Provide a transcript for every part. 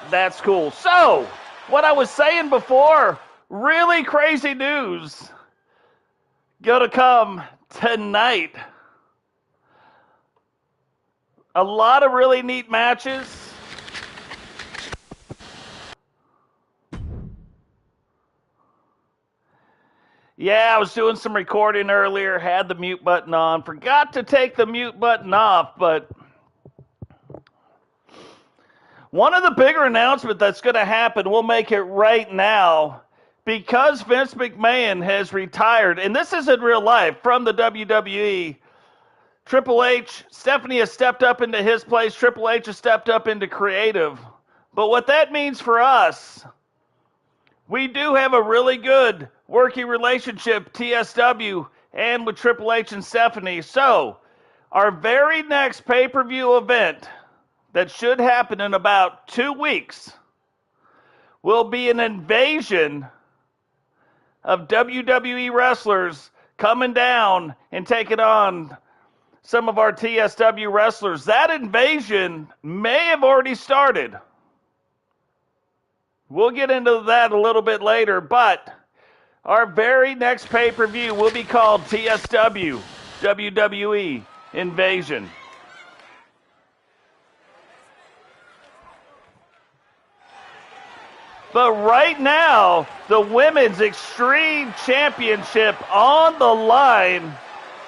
That's cool. So, what I was saying before, really crazy news gonna come tonight. A lot of really neat matches. Yeah, I was doing some recording earlier, had the mute button on, forgot to take the mute button off, but one of the bigger announcements that's going to happen, we'll make it right now, because Vince McMahon has retired, and this is in real life, from the WWE. Triple H, Stephanie has stepped up into his place. Triple H has stepped up into creative. But what that means for us, we do have a really good working relationship, TSW, and with Triple H and Stephanie. So, our very next pay-per-view event that should happen in about 2 weeks will be an invasion of WWE wrestlers coming down and taking on some of our TSW wrestlers. That invasion may have already started. We'll get into that a little bit later, but our very next pay-per-view will be called TSW WWE Invasion. But right now, the Women's Extreme Championship on the line.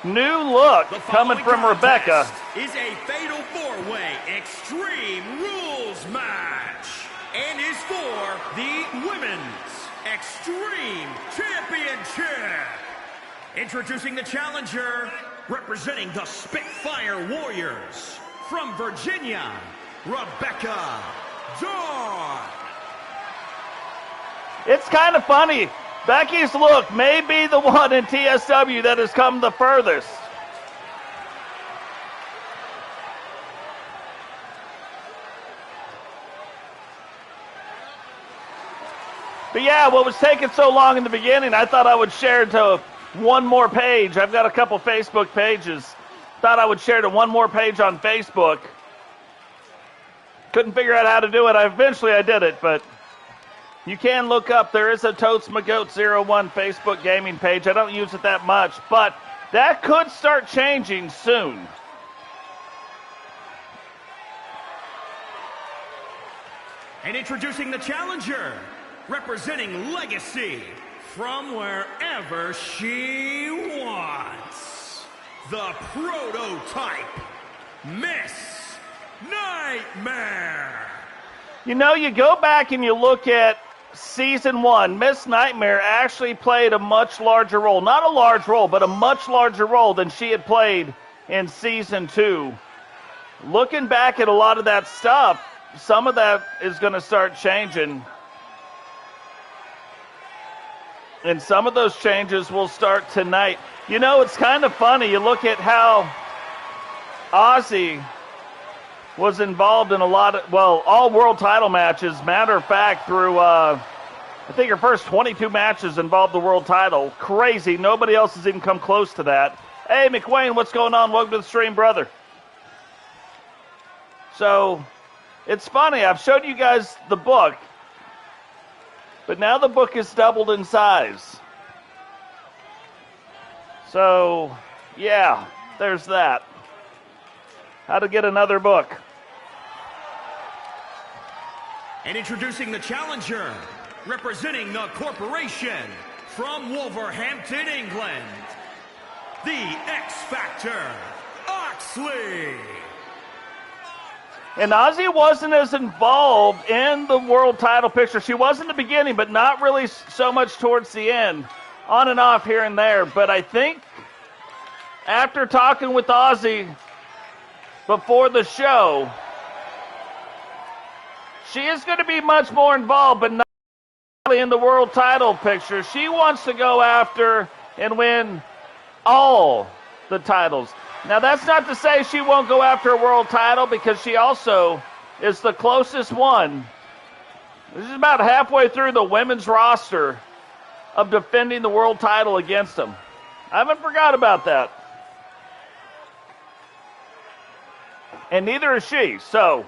New look coming from Rebecca. Is a fatal four-way Extreme Rules match and is for the Women's Extreme Championship. Introducing the challenger, representing the Spitfire Warriors from Virginia, Rebecca Dawn. It's kind of funny. Becky's look may be the one in TSW that has come the furthest. But yeah, what was taking so long in the beginning, I thought I would share it to one more page. I've got a couple Facebook pages. Thought I would share to one more page on Facebook. Couldn't figure out how to do it. Eventually I did it, but you can look up, there is a Totes McGoat01 Facebook gaming page. I don't use it that much, but that could start changing soon. And introducing the challenger, representing Legacy from wherever she wants. The prototype, Miss Nightmare. You know, you go back and you look at Season 1, Miss Nightmare actually played a much larger role. Not a large role, but a much larger role than she had played in Season 2. Looking back at a lot of that stuff, some of that is going to start changing. And some of those changes will start tonight. You know, it's kind of funny. You look at how Ozzy was involved in a lot of, well, all world title matches. Matter of fact, through, I think her first 22 matches involved the world title. Crazy. Nobody else has even come close to that. Hey, McWayne, what's going on? Welcome to the stream, brother. So, it's funny. I've showed you guys the book, but now the book is doubled in size. So, yeah, there's that. How to get another book. And introducing the challenger, representing the corporation from Wolverhampton, England, the X-Factor, Oxley. And Ozzy wasn't as involved in the world title picture. She was in the beginning, but not really so much towards the end. On and off here and there. But I think after talking with Ozzy before the show, she is going to be much more involved, but not really in the world title picture. She wants to go after and win all the titles. Now, that's not to say she won't go after a world title, because she also is the closest one. This is about halfway through the women's roster of defending the world title against them. I haven't forgot about that. And neither is she. So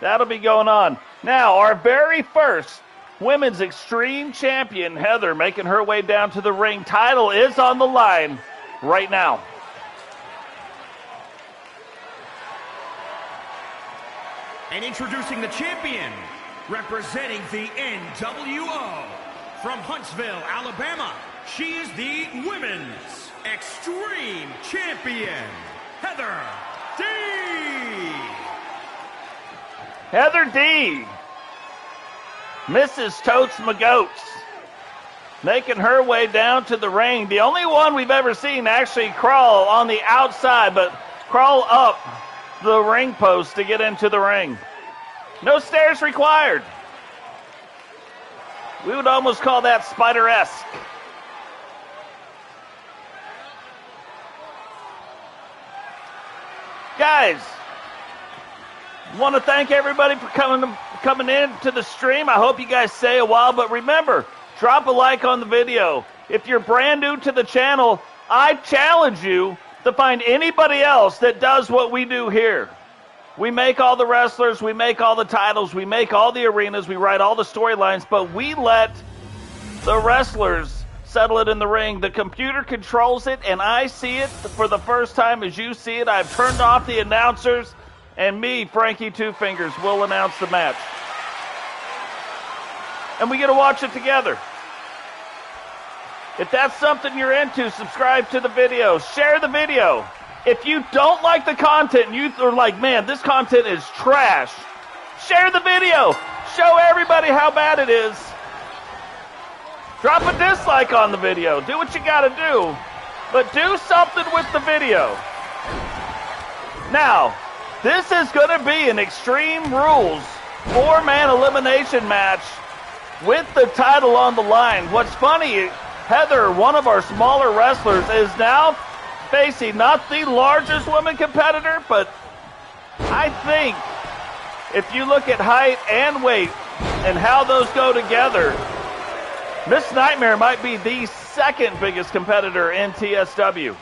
that'll be going on. Now, our very first women's Extreme champion, Heather, making her way down to the ring. Title is on the line right now. And introducing the champion, representing the NWO, from Huntsville, Alabama, she is the Women's Extreme Champion, Heather D. Heather D. Mrs. Totes McGoats, making her way down to the ring. The only one we've ever seen actually crawl on the outside, but crawl up the ring post to get into the ring. No stairs required. We would almost call that Spider-esque. Guys, want to thank everybody for coming in to the stream. I hope you guys stay a while, but remember, drop a like on the video. If you're brand new to the channel, I challenge you to find anybody else that does what we do here. We make all the wrestlers, we make all the titles, we make all the arenas, we write all the storylines, but we let the wrestlers settle it in the ring. The computer controls it, and I see it for the first time as you see it. I've turned off the announcers, and me, Frankie Two Fingers, will announce the match. And we get to watch it together. If that's something you're into, subscribe to the video. Share the video. If you don't like the content and you are like, man, this content is trash, share the video. Show everybody how bad it is. Drop a dislike on the video. Do what you got to do. But do something with the video. Now, this is going to be an Extreme Rules 4-man elimination match with the title on the line. What's funny, Heather, one of our smaller wrestlers, is now facing not the largest woman competitor, but I think if you look at height and weight and how those go together, Miss Nightmare might be the second biggest competitor in TSW.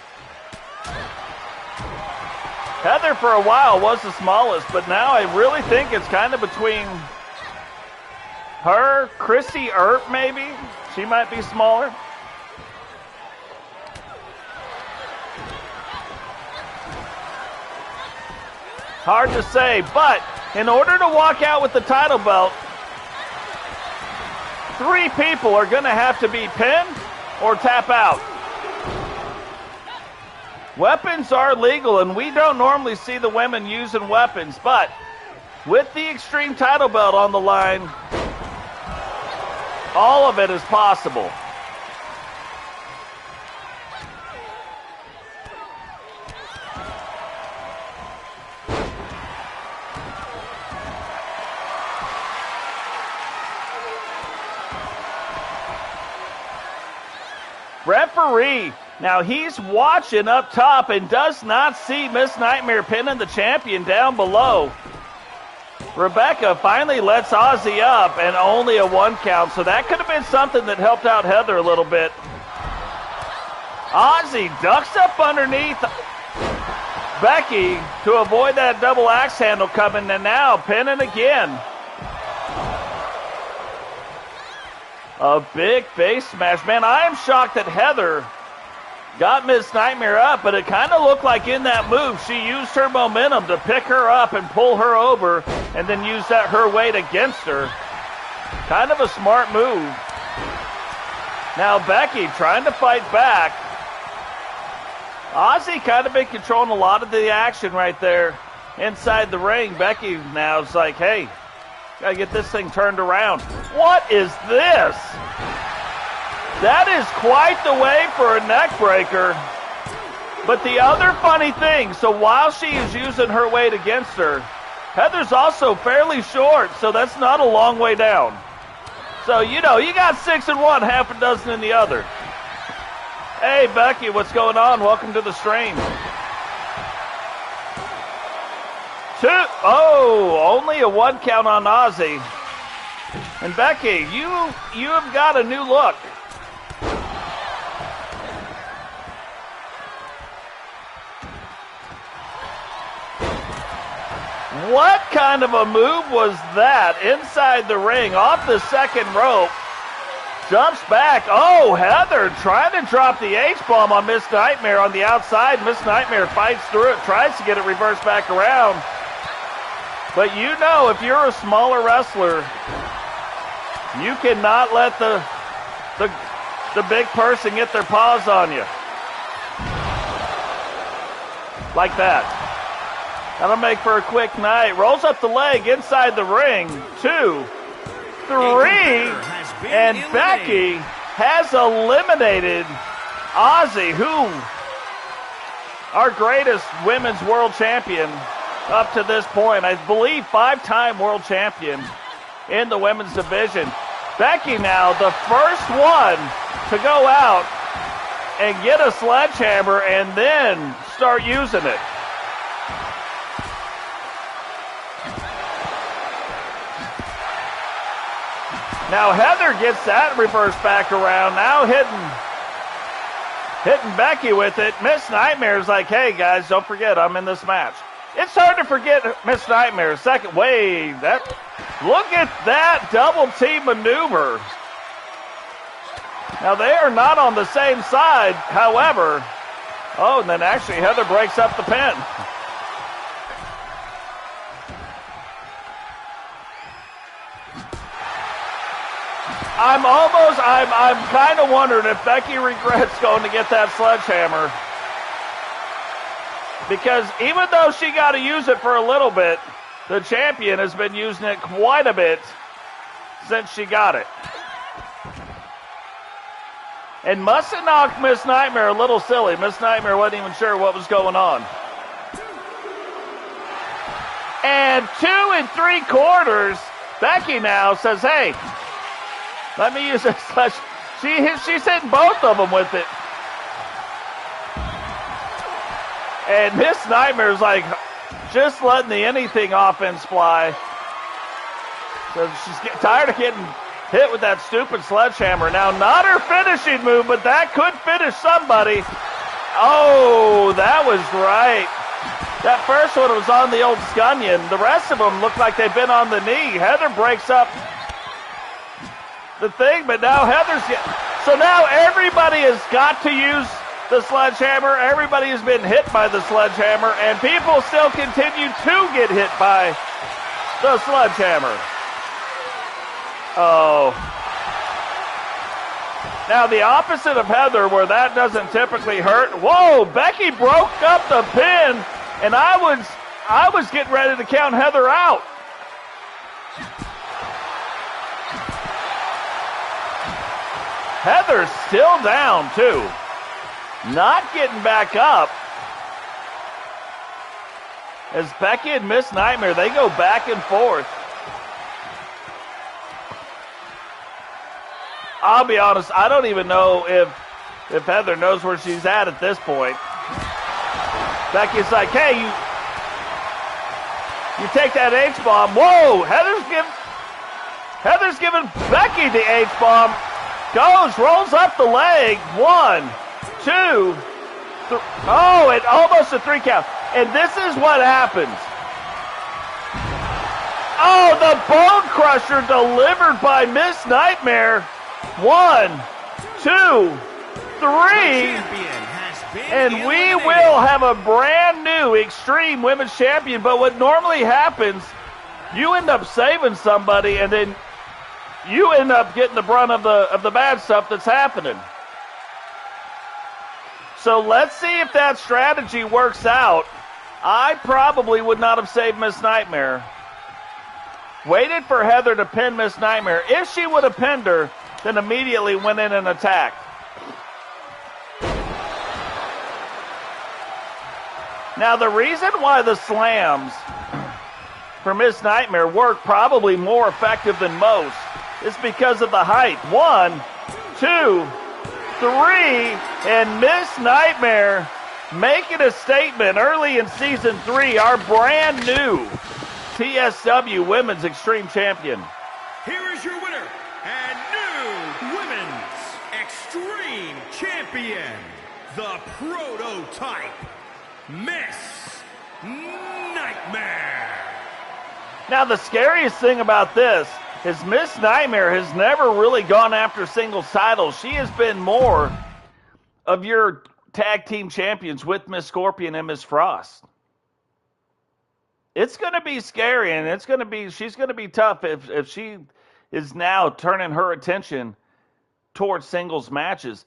Heather for a while was the smallest, but now I really think it's kind of between her, Chrissy Earp maybe. She might be smaller. Hard to say, but in order to walk out with the title belt, 3 people are going to have to be pinned or tap out. Weapons are legal, and we don't normally see the women using weapons, but with the Extreme title belt on the line, all of it is possible. Referee, now he's watching up top and does not see Miss Nightmare pinning the champion down below. Rebecca finally lets Ozzy up, and only a 1 count, so that could have been something that helped out Heather a little bit. Ozzy ducks up underneath Becky to avoid that double axe handle coming, and now pinning again. A big face smash. Man, I am shocked that Heather got Miss Nightmare up, but it kind of looked like in that move she used her momentum to pick her up and pull her over and then use that her weight against her. Kind of a smart move. Now Becky trying to fight back. Ozzy kind of been controlling a lot of the action right there inside the ring. Becky now is like, hey, gotta get this thing turned around. What is this? That is quite the way for a neck breaker. But the other funny thing, so while she is using her weight against her, Heather's also fairly short, so that's not a long way down. So, you know, you got 6 in one, half a dozen in the other. Hey, Becky, what's going on? Welcome to the stream. 2. Oh, only a 1 count on Ozzy. And Becky, you have got a new look. What kind of a move was that? Inside the ring, off the second rope. Jumps back. Oh, Heather trying to drop the H-bomb on Miss Nightmare on the outside. Miss Nightmare fights through it, tries to get it reversed back around. But you know, if you're a smaller wrestler, you cannot let the big person get their paws on you. Like that. That'll make for a quick night. Rolls up the leg inside the ring. 2, 3, and Becky has eliminated Ozzy, who, our greatest women's world champion up to this point. I believe 5-time world champion in the women's division. Becky now, the first one to go out and get a sledgehammer and then start using it. Now Heather gets that reversed back around, now hitting Becky with it. Miss Nightmare's like, hey guys, don't forget I'm in this match. It's hard to forget Miss Nightmare. Second wave, look at that double team maneuver. Now they are not on the same side, however. Oh, and then actually Heather breaks up the pin. I'm kind of wondering if Becky regrets going to get that sledgehammer. Because even though she got to use it for a little bit, the champion has been using it quite a bit since she got it. And must have knocked Miss Nightmare a little silly. Miss Nightmare wasn't even sure what was going on. And 2 3/4, Becky now says, hey, let me use this sledge. She's hitting both of them with it. And Miss Nightmare's like just letting the anything offense fly. So she's tired of getting hit with that stupid sledgehammer. Now, not her finishing move, but that could finish somebody. Oh, that was right. That first one was on the old scunion. The rest of them look like they've been on the knee. Heather breaks up the thing, but now so now everybody has got to use the sledgehammer. Everybody has been hit by the sledgehammer, and people still continue to get hit by the sledgehammer. Oh. Now the opposite of Heather, where that doesn't typically hurt. Whoa, Becky broke up the pin, and I was getting ready to count Heather out. Heather's still down, too. Not getting back up. As Becky and Miss Nightmare, they go back and forth. I'll be honest, I don't even know if Heather knows where she's at this point. Becky's like, hey, you take that H-bomb. Whoa, Heather's giving Becky the H-bomb. Rolls up the leg. 1, 2, 3. Oh, it almost a 3 count. And this is what happens. Oh, the bone crusher delivered by Miss Nightmare. 1, 2, 3. And we will have a brand new Extreme Women's Champion. But what normally happens, you end up saving somebody and then you end up getting the brunt of the bad stuff that's happening. So let's see if that strategy works out. I probably would not have saved Miss Nightmare. Waited for Heather to pin Miss Nightmare. If she would have pinned her, then immediately went in and attacked. Now the reason why the slams for Miss Nightmare work probably more effective than most is because of the height. 1, 2, 3, and Miss Nightmare making a statement early in Season 3, our brand new TSW Women's Extreme Champion. Here is your winner and new Women's Extreme Champion, the prototype, Miss Nightmare. Now, the scariest thing about this is Miss Nightmare has never really gone after singles titles. She has been more of your tag team champions with Miss Scorpion and Miss Frost. It's going to be scary, and she's going to be tough if she is now turning her attention towards singles matches.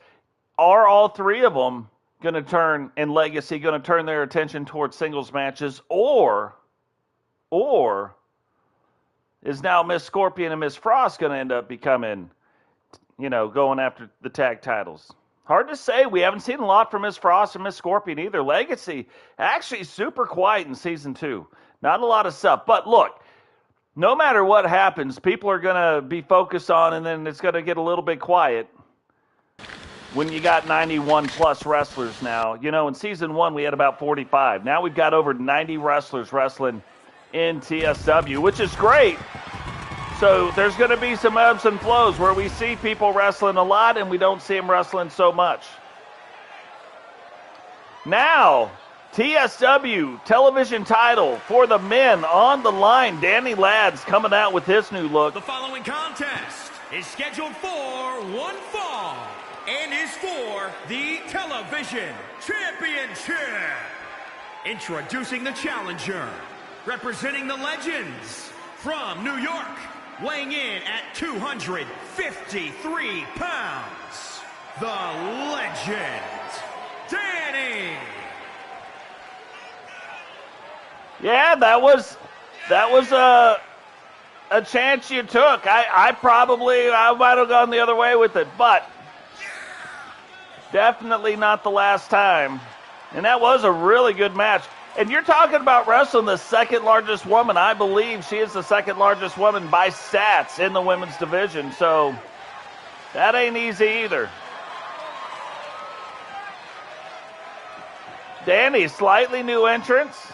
Are all three of them going to turn, in Legacy, going to turn their attention towards singles matches, or is now Miss Scorpion and Miss Frost going to end up becoming, going after the tag titles? Hard to say. We haven't seen a lot from Miss Frost and Miss Scorpion either. Legacy, actually super quiet in Season 2. Not a lot of stuff. But look, no matter what happens, people are going to be focused on, and then it's going to get a little bit quiet when you got 91-plus wrestlers now. In Season 1, we had about 45. Now we've got over 90 wrestlers wrestling in TSW, which is great. So there's going to be some ebbs and flows where we see people wrestling a lot and we don't see them wrestling so much. Now, TSW television title for the men on the line. Danny Ladz coming out with his new look. The following contest is scheduled for one fall and is for the television championship. Introducing the challenger, representing the Legends from New York, weighing in at 253 pounds, the Legend, Danny. Yeah, that was a chance you took. I might have gone the other way with it, but definitely not the last time. And that was a really good match. And you're talking about wrestling the second largest woman. I believe she is the second largest woman by stats in the women's division. So that ain't easy either. Danny, slightly new entrance.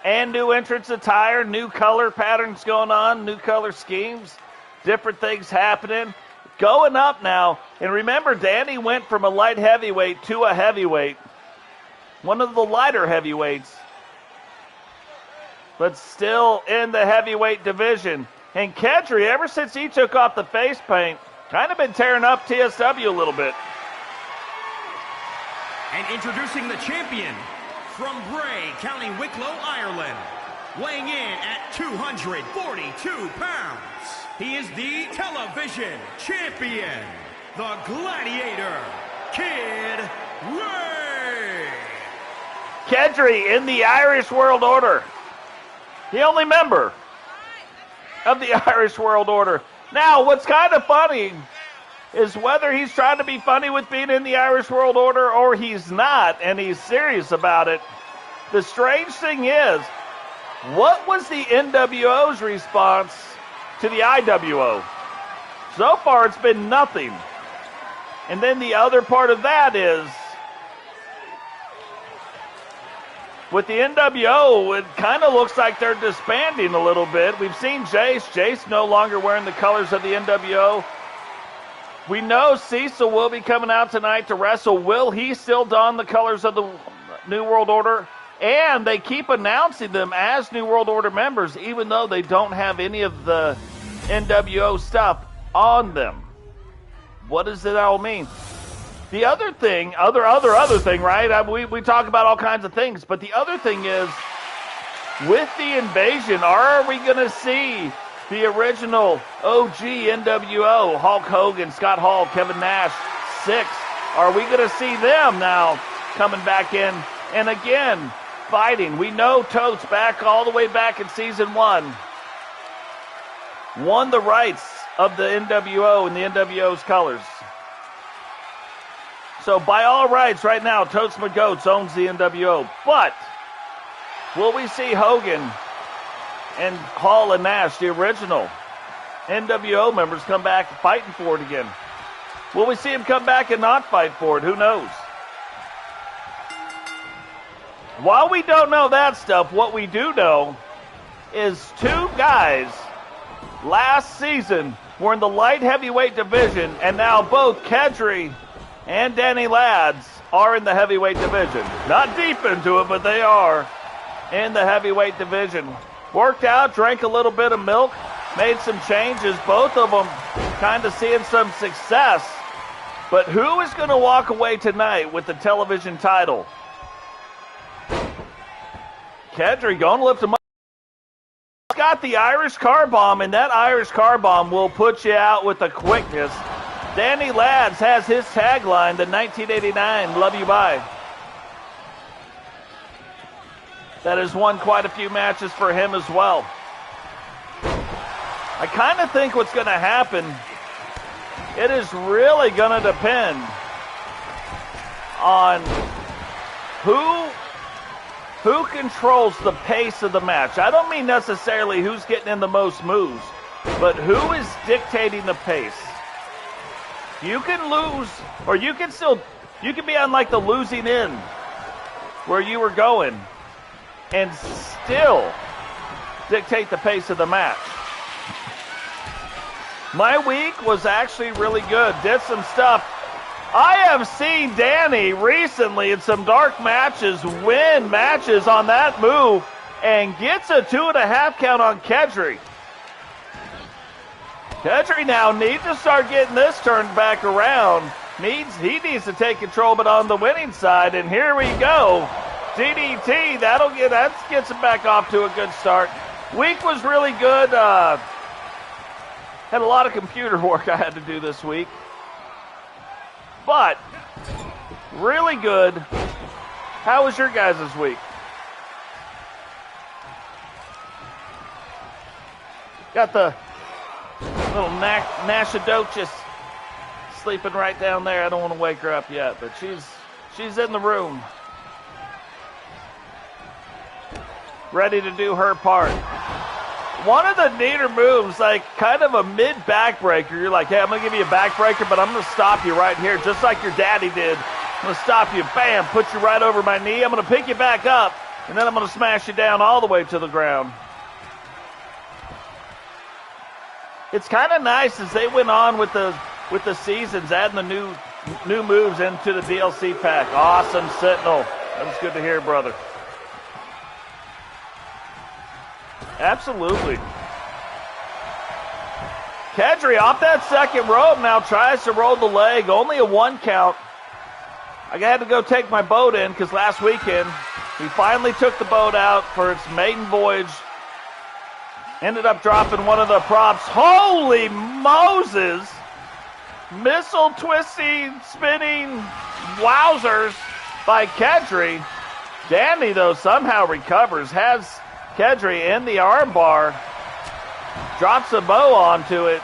And new entrance attire, new color patterns going on, new color schemes, different things happening. Going up now. And remember, Danny went from a light heavyweight to a heavyweight. One of the lighter heavyweights, but still in the heavyweight division. And Kedri, ever since he took off the face paint, kind of been tearing up TSW a little bit. And introducing the champion from Bray, County Wicklow, Ireland, weighing in at 242 pounds. He is the television champion, the Gladiator, Kedri. Kedri in the Irish World Order. The only member of the Irish World Order. Now, what's kind of funny is whether he's trying to be funny with being in the Irish World Order or he's not, and he's serious about it. The strange thing is, what was the NWO's response to the IWO? So far, it's been nothing. And then the other part of that is, with the NWO, it kind of looks like they're disbanding a little bit. We've seen Jace. Jace no longer wearing the colors of the NWO. We know Cecil will be coming out tonight to wrestle. Will he still don the colors of the New World Order? And they keep announcing them as New World Order members, even though they don't have any of the NWO stuff on them. What does it all mean? The other thing, other thing, right? We talk about all kinds of things, but the other thing is, with the invasion, are we going to see the original OG NWO, Hulk Hogan, Scott Hall, Kevin Nash, 6? Are we going to see them now coming back in and again fighting? We know Totes back all the way back in Season 1 won the rights of the NWO and the NWO's colors. So by all rights, right now, Totes McGoats owns the NWO. But will we see Hogan and Hall and Nash, the original NWO members, come back fighting for it again? Will we see them come back and not fight for it? Who knows? While we don't know that stuff, what we do know is two guys last season were in the light heavyweight division, and now both Kedri and Danny Ladz are in the heavyweight division. Not deep into it, but they are. in the heavyweight division. Worked out, drank a little bit of milk, made some changes. Both of them kind of seeing some success. But who is going to walk away tonight with the television title? Kedri going to lift him up. Got the Irish car bomb, and that Irish car bomb will put you out with a quickness. Danny Ladz has his tagline, the 1989 Love You Bye. That has won quite a few matches for him as well. I kind of think what's going to happen, it is really going to depend on who controls the pace of the match. I don't mean necessarily who's getting in the most moves, but who is dictating the pace. You can lose, or you can be on like the losing end where you were going and still dictate the pace of the match. My week was actually really good. Did some stuff. I have seen Danny recently in some dark matches win matches on that move and gets a 2.5 count on Kedri. Kedri now needs to start getting this turned back around. He needs to take control, but on the winning side. And here we go. DDT, that gets him back off to a good start. Week was really good. Had a lot of computer work I had to do this week. But, really good. How was your guys' week? Got the little Nashadochis sleeping right down there. I don't want to wake her up yet, but she's in the room. Ready to do her part. One of the neater moves, like kind of a mid-backbreaker. You're like, hey, I'm going to give you a backbreaker, but I'm going to stop you right here, just like your daddy did. I'm going to stop you, bam, put you right over my knee. I'm going to pick you back up, and then I'm going to smash you down all the way to the ground. It's kind of nice as they went on with the seasons, adding the new moves into the DLC pack. Awesome, Sentinel. That was good to hear, brother. Absolutely. Kedri off that second rope now tries to roll the leg. Only a 1 count. I had to go take my boat in because last weekend we finally took the boat out for its maiden voyage. Ended up dropping one of the props. Holy Moses! Missile twisting, spinning wowzers by Kedri. Danny, though, somehow recovers. Has Kedri in the armbar, drops a bow onto it.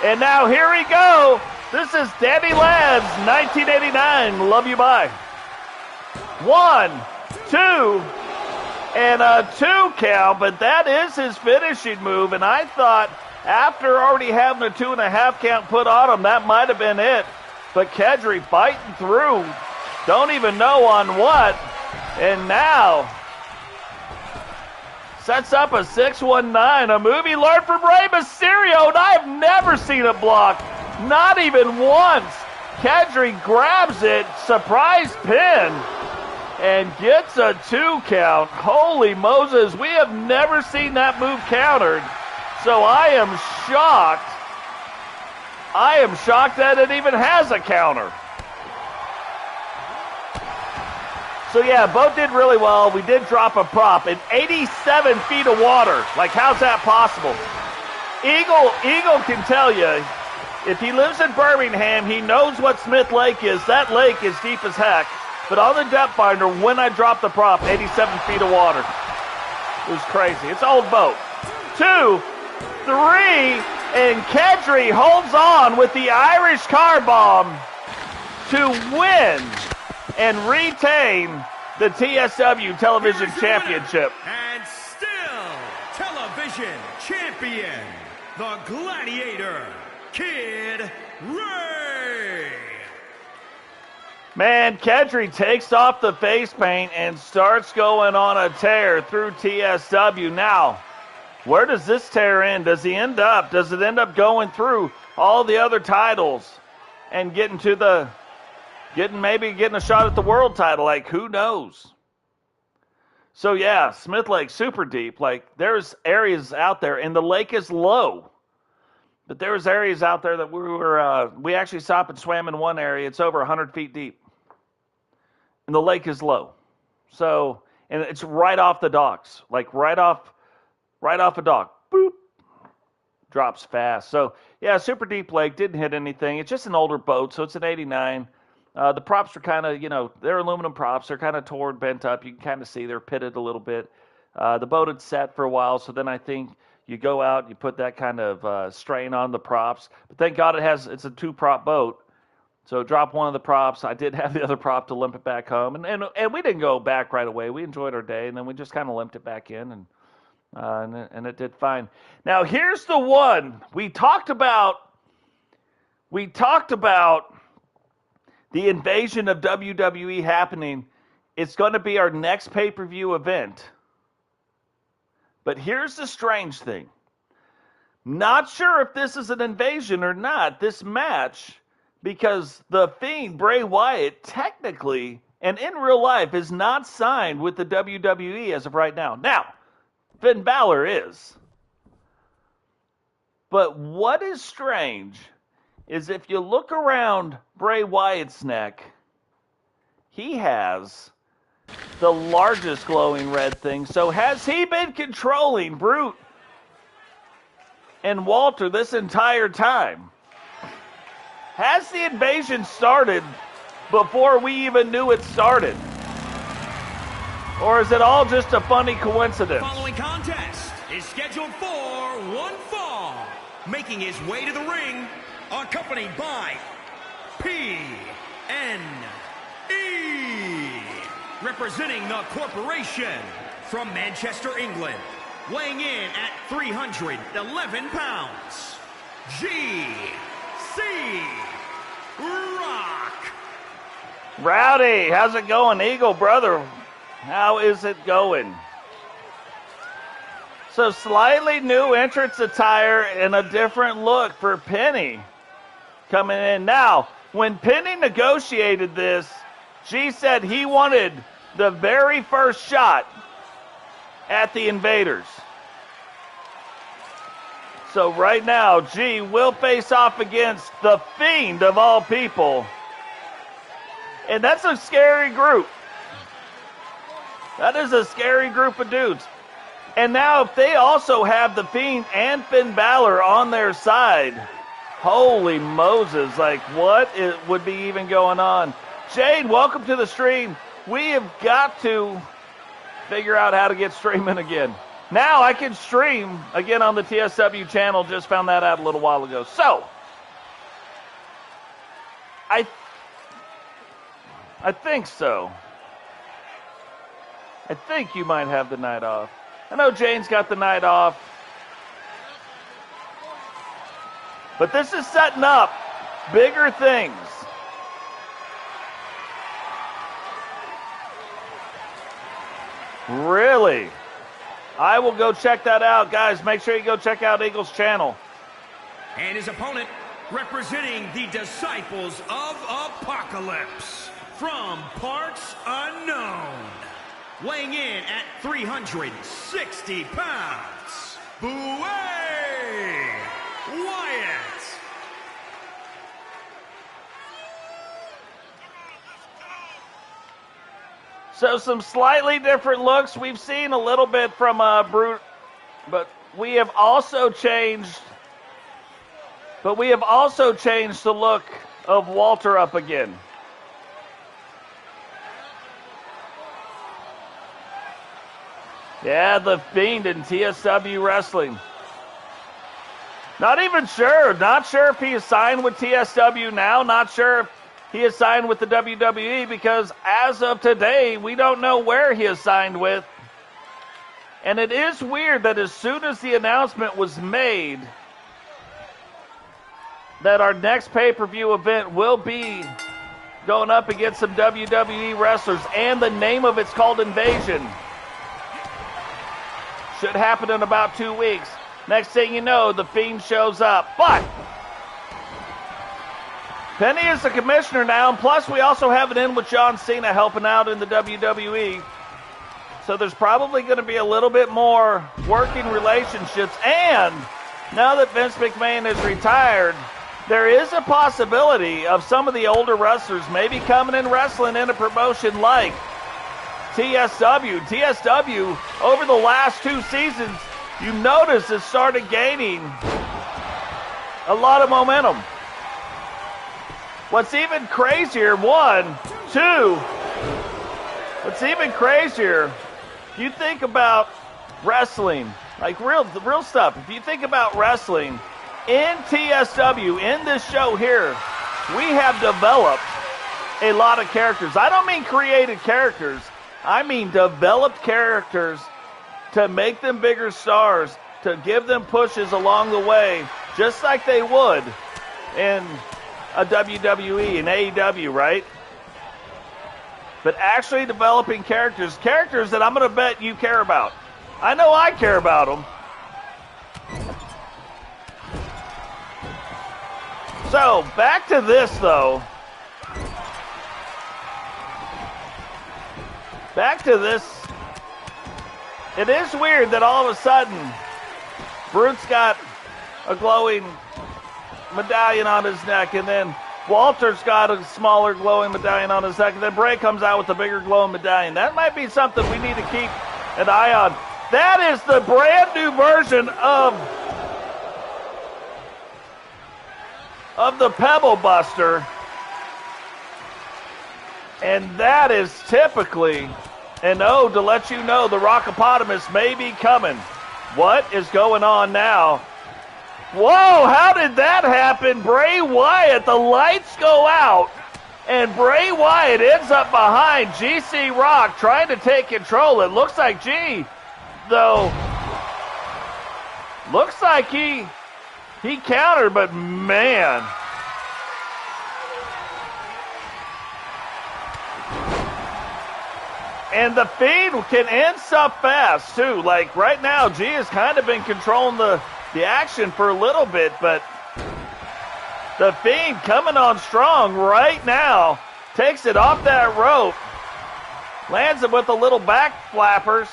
And now here we go. This is Danny Ladz, 1989, Love You Bye. 1, 2, and a 2 count, but that is his finishing move. And I thought after already having a 2.5 count put on him, that might have been it. But Kedri fighting through, don't even know on what. And now sets up a 619, a move he learned from Rey Mysterio, and I've never seen it blocked, not even once. Kedri grabs it, surprise pin, and gets a 2 count. Holy Moses, we have never seen that move countered, so I am shocked. I am shocked that it even has a counter. So yeah, boat did really well. We did drop a prop in 87 feet of water. Like, how's that possible? Eagle can tell you, if he lives in Birmingham, he knows what Smith Lake is. That lake is deep as heck. But on the depth finder, when I dropped the prop, 87 feet of water. It was crazy. It's an old boat. 2, 3, and Kedri holds on with the Irish car bomb to win and retain the TSW Television Championship. And still Television Champion, the Gladiator, Kid Ray. Man, Kedri takes off the face paint and starts going on a tear through TSW. Now, where does this tear end? Does it end up going through all the other titles and getting a shot at the world title? Like, who knows? So yeah, Smith Lake super deep. Like there's areas out there, and the lake is low. But there was areas out there that we actually stopped and swam in one area. It's over 100 feet deep, and the lake is low. So, and it's right off the docks, like right off a dock. Boop, drops fast. So yeah, super deep lake. Didn't hit anything. It's just an older boat, so it's an '89. The props are kind of, they're aluminum props. They're kind of torn, bent up. You can kind of see they're pitted a little bit. The boat had sat for a while, so then I think you go out, you put that kind of strain on the props. But thank God it's a 2-prop boat. So drop one of the props. I did have the other prop to limp it back home. And we didn't go back right away. We enjoyed our day, and then we just kind of limped it back in, and it did fine. Now, here's the one. We talked about the invasion of WWE happening. It's going to be our next pay-per-view event. But here's the strange thing. Not sure if this is an invasion or not, this match, because the Fiend, Bray Wyatt, technically and in real life is not signed with the WWE as of right now. Now, Finn Balor is. But what is strange is if you look around Bray Wyatt's neck, he has the largest glowing red thing. So has he been controlling Brute and Walter this entire time? Has the invasion started before we even knew it started? Or is it all just a funny coincidence? The following contest is scheduled for one fall. Making his way to the ring, accompanied by PNE. Representing the corporation from Manchester, England. Weighing in at 311 pounds. GC Rock. Rowdy, how's it going, Eagle brother? How is it going? So slightly new entrance attire and a different look for Penny coming in. Now, when Penny negotiated this, G said he wanted the very first shot at the Invaders. So right now, G will face off against the Fiend of all people. And that's a scary group. That is a scary group of dudes. And now if they also have the Fiend and Finn Balor on their side, holy Moses, like what would be even going on? Jade, welcome to the stream. We have got to figure out how to get streaming again. Now I can stream again on the TSW channel. Just found that out a little while ago. So, I think so. I think you might have the night off. I know Jane's got the night off. But this is setting up bigger things. Really? I will go check that out, guys. Make sure you go check out Eagle's channel. And his opponent, representing the Disciples of Apocalypse, from parts unknown, weighing in at 360 pounds, Bray Wyatt. So some slightly different looks. We've seen a little bit from Brute, but we have also changed. But we have also changed the look of Walter up again. Yeah, the Fiend in TSW Wrestling. Not even sure. Not sure if he is signed with TSW now. Not sure if he is signed with the WWE, because as of today, we don't know where he is signed with. And it is weird that as soon as the announcement was made that our next pay-per-view event will be going up against some WWE wrestlers, and the name of it's called Invasion. Should happen in about 2 weeks. Next thing you know, the Fiend shows up. But Penny is the commissioner now, and plus we also have an in with John Cena helping out in the WWE. So there's probably going to be a little bit more working relationships. And now that Vince McMahon is retired, there is a possibility of some of the older wrestlers maybe coming and wrestling in a promotion like TSW. TSW, over the last 2 seasons, you notice has started gaining a lot of momentum. What's even crazier, what's even crazier, if you think about wrestling, like real stuff, if you think about wrestling, in TSW, in this show here, we have developed a lot of characters. I don't mean created characters. I mean developed characters to make them bigger stars, to give them pushes along the way, just like they would in a WWE and AEW, right? But actually developing characters that I'm going to bet you care about. I know I care about them. So, back to this, though. Back to this. It is weird that all of a sudden, Brute's got a glowing medallion on his neck, and then Walter's got a smaller glowing medallion on his neck, and then Bray comes out with a bigger glowing medallion. That might be something we need to keep an eye on. That is the brand new version of the Pebble Buster. And that is typically an ode to let you know the Rockopotamus may be coming. What is going on now? Whoa, how did that happen? Bray Wyatt, the lights go out, and Bray Wyatt ends up behind GC Rock trying to take control. It looks like G, though, looks like he countered, but man. And the Fiend can end stuff fast, too. Like, right now, G has kind of been controlling the action for a little bit, but the Fiend coming on strong right now. Takes it off that rope. Lands it with a little back flappers.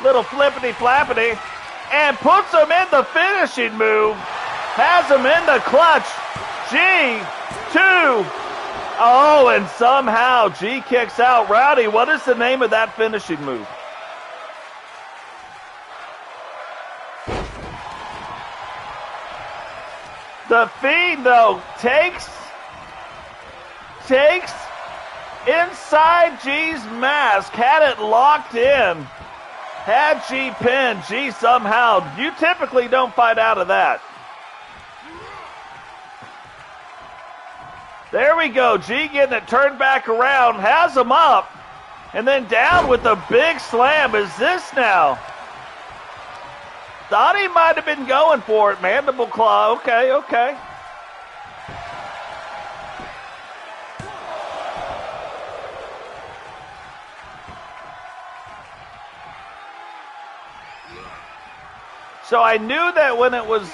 Little flippity-flappity. And puts him in the finishing move. Has him in the clutch. G2. Oh, and somehow G kicks out. Rowdy, what is the name of that finishing move? The Fiend, though, takes inside G's mask, had it locked in, had G pinned. G somehow, you typically don't fight out of that. There we go. G getting it turned back around, has him up, and then down with a big slam. Is this now? Thought he might have been going for it. Mandible claw. Okay. So I knew that when it was...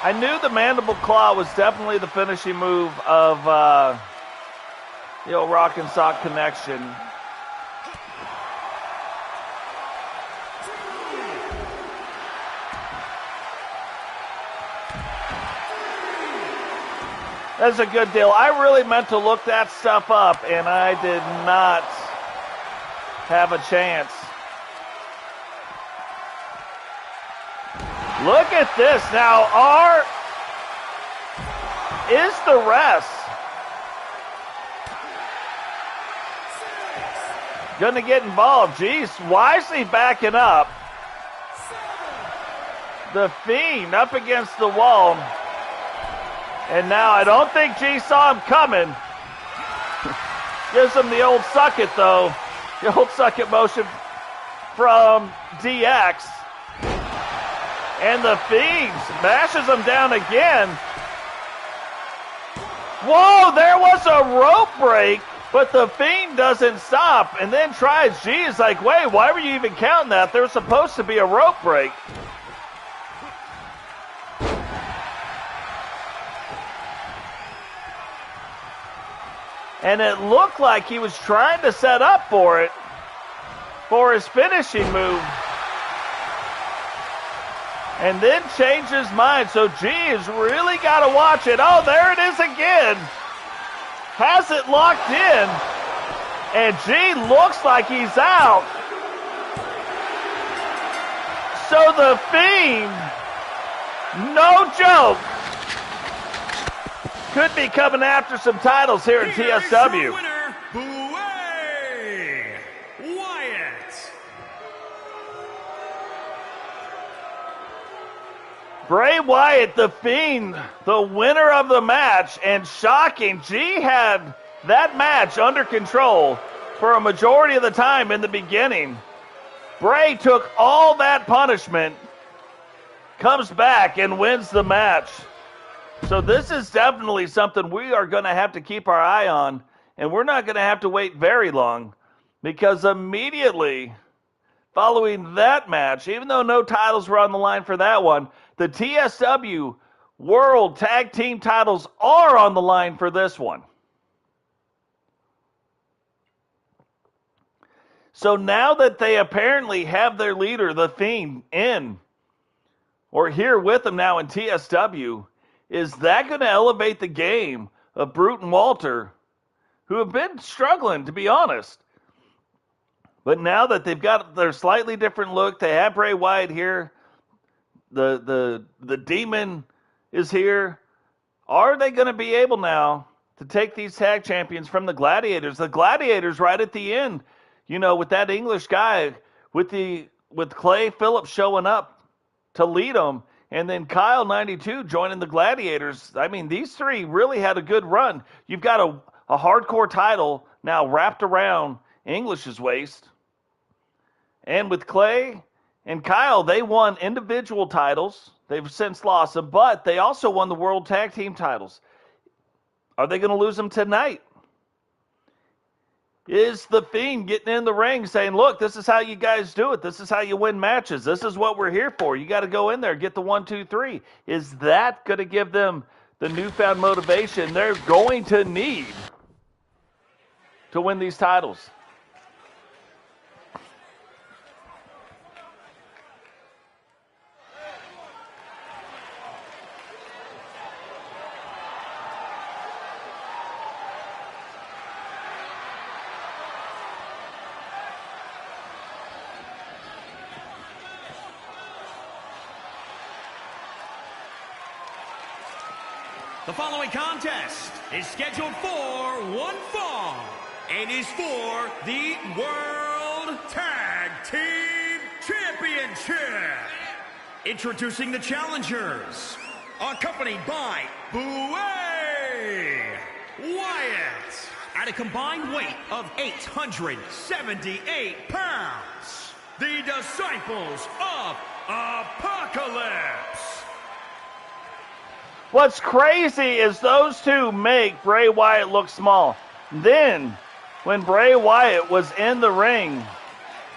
I knew the mandible claw was definitely the finishing move of the old Rock and Sock connection. That's a good deal. I really meant to look that stuff up, and I did not have a chance. Look at this. Now, is the rest going to get involved? Geez, wisely backing up. The Fiend up against the wall. And now I don't think G saw him coming. Gives him the old suck it, though. The old suck it motion from DX. And the Fiend smashes him down again. Whoa, there was a rope break, but the Fiend doesn't stop and then tries. G is like, wait, why were you even counting that? There was supposed to be a rope break. And it looked like he was trying to set up for it, for his finishing move. And then changed his mind. So G has really got to watch it. Oh, there it is again. Has it locked in. And G looks like he's out. So the Fiend, no joke, could be coming after some titles here in TSW. Winner, Bray Wyatt. Bray Wyatt, the Fiend, the winner of the match, and shocking, G had that match under control for a majority of the time in the beginning. Bray took all that punishment, comes back and wins the match. So this is definitely something we are going to have to keep our eye on, and we're not going to have to wait very long, because immediately following that match, even though no titles were on the line for that one, the TSW World Tag Team titles are on the line for this one. So now that they apparently have their leader, the Fiend, in, or here with them now in TSW, is that going to elevate the game of Brute and Walter, who have been struggling, to be honest? But now that they've got their slightly different look, they have Bray Wyatt here, the Demon is here. Are they going to be able now to take these tag champions from the Gladiators? The Gladiators right at the end, you know, with that English guy, with Clay Phillips showing up to lead them, and then Kyle 92 joining the Gladiators. I mean, these three really had a good run. You've got a hardcore title now wrapped around English's waist. And with Clay and Kyle, they won individual titles. They've since lost them, but they also won the World Tag Team titles. Are they going to lose them tonight? Is the Fiend getting in the ring saying, look, this is how you guys do it. This is how you win matches. This is what we're here for. You got to go in there, get the 1, 2, 3. Is that going to give them the newfound motivation they're going to need to win these titles? The following contest is scheduled for one fall and is for the World Tag Team Championship. Introducing the challengers, accompanied by Bray Wyatt, at a combined weight of 878 pounds, the Disciples of Apocalypse. What's crazy is those two make Bray Wyatt look small. Then, when Bray Wyatt was in the ring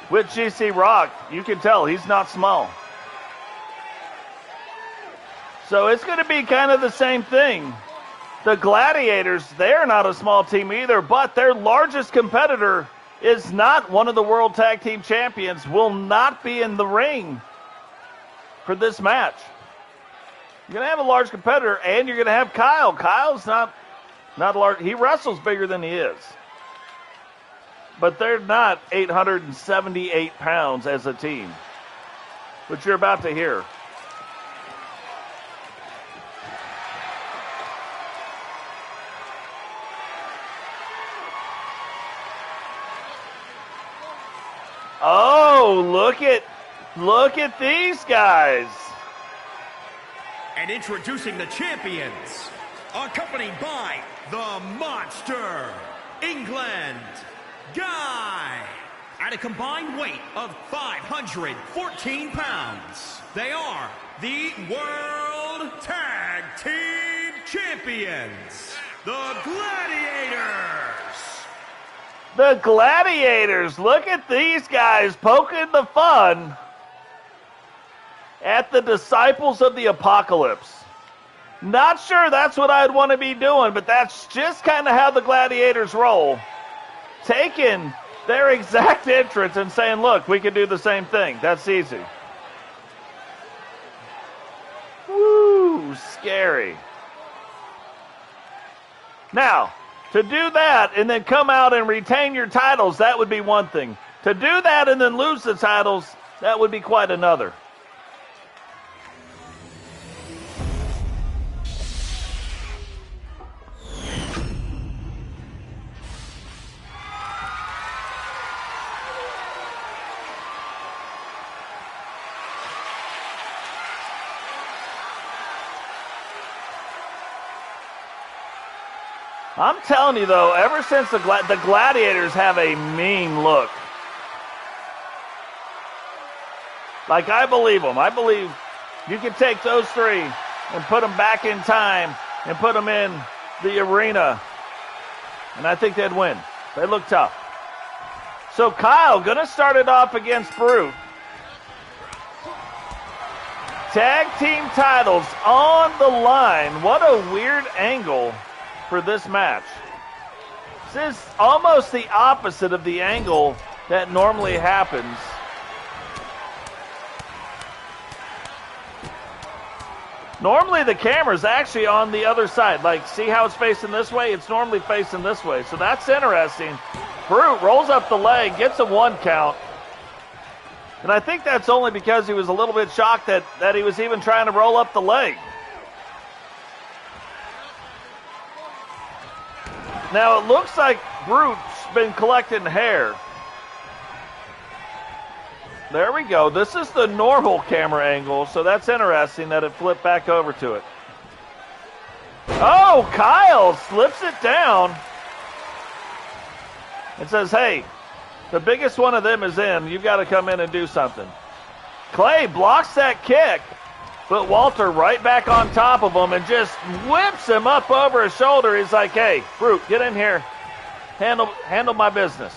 with GC Rock, you can tell he's not small. So it's going to be kind of the same thing. The Gladiators, they're not a small team either, but their largest competitor is not one of the World Tag Team Champions, will not be in the ring for this match. You're going to have a large competitor, and you're going to have Kyle. Kyle's not large. He wrestles bigger than he is. But they're not 878 pounds as a team, which you're about to hear. Oh, look at these guys. And introducing the champions, accompanied by the Monster, England, Guy. At a combined weight of 514 pounds, they are the World Tag Team Champions, the Gladiators. The Gladiators, look at these guys poking the fun at the Disciples of the Apocalypse. Not sure that's what I'd want to be doing, but that's just kind of how the Gladiators roll. Taking their exact entrance and saying, look, we can do the same thing. That's easy. Woo, scary. Now, to do that and then come out and retain your titles, that would be one thing. To do that and then lose the titles, that would be quite another. I'm telling you, though, ever since the Gladiators have a mean look. Like, I believe them. I believe you can take those three and put them back in time and put them in the arena. And I think they'd win. They look tough. So Kyle going to start it off against Brute. Tag team titles on the line. What a weird angle for this match. This is almost the opposite of the angle that normally happens. Normally the camera's actually on the other side. Like, see how it's facing this way? It's normally facing this way. So that's interesting. Brute rolls up the leg, gets a 1 count. And I think that's only because he was a little bit shocked that he was even trying to roll up the leg. Now, it looks like Brute's been collecting hair. There we go. This is the normal camera angle, so that's interesting that it flipped back over to it. Oh, Kyle slips it down and says, hey, the biggest one of them is in. You've got to come in and do something. Clay blocks that kick, but Walter right back on top of him and just whips him up over his shoulder. He's like, hey, Brute, get in here. Handle my business.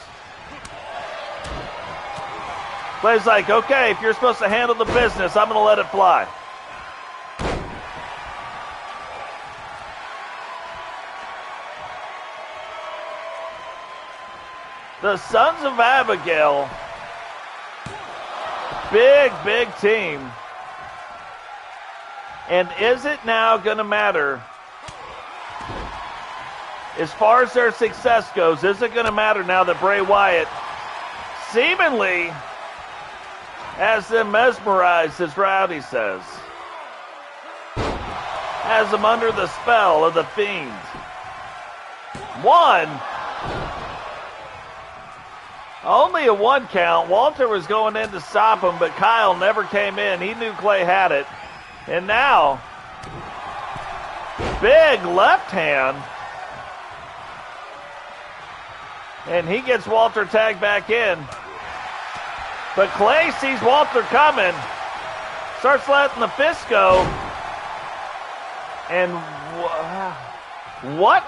Clay's like, okay, if you're supposed to handle the business, I'm going to let it fly. The Sons of Abigail, big team. And is it now going to matter? As far as their success goes, is it going to matter now that Bray Wyatt seemingly has them mesmerized, as Rowdy says? Has them under the spell of the Fiend. 1. Only a 1 count. Walter was going in to stop him, but Kyle never came in. He knew Clay had it. And now, big left hand. And he gets Walter tagged back in. But Clay sees Walter coming. Starts letting the fist go. And what?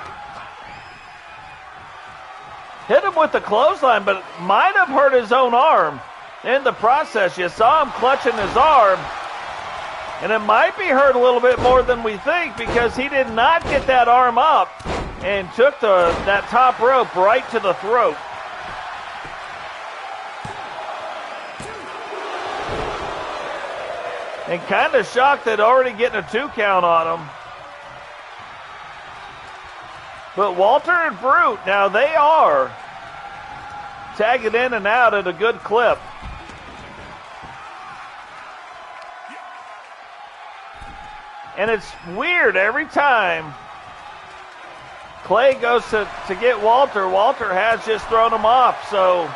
Hit him with the clothesline, but might have hurt his own arm in the process. You saw him clutching his arm. And it might be hurt a little bit more than we think because he did not get that arm up and took that top rope right to the throat. And kind of shocked that already getting a 2 count on him. But Walter and Brute, now they are tagging in and out at a good clip. And it's weird every time Clay goes to get Walter. Walter has just thrown him off. So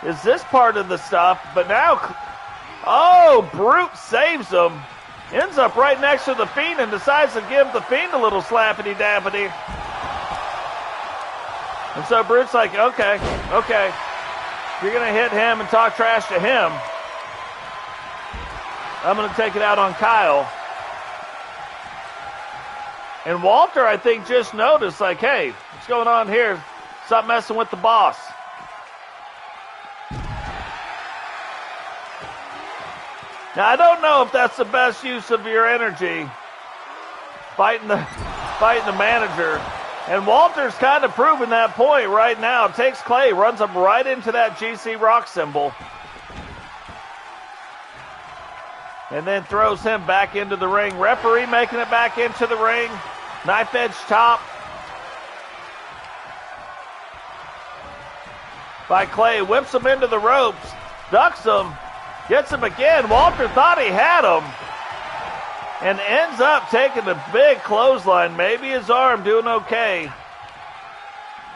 is this part of the stuff? But now, oh, Brute saves him. Ends up right next to the Fiend and decides to give the Fiend a little slappity-dappity. And so Brute's like, okay. You're going to hit him and talk trash to him. I'm going to take it out on Kyle. And Walter, I think, just noticed, like, hey, what's going on here? Stop messing with the boss. Now, I don't know if that's the best use of your energy, fighting the manager. And Walter's kind of proving that point right now. Takes Clay, runs him right into that GC Rock symbol. And then throws him back into the ring. Referee making it back into the ring. Knife edge chop by Clay. Whips him into the ropes. Ducks him. Gets him again. Walter thought he had him. And ends up taking a big clothesline. Maybe his arm doing okay.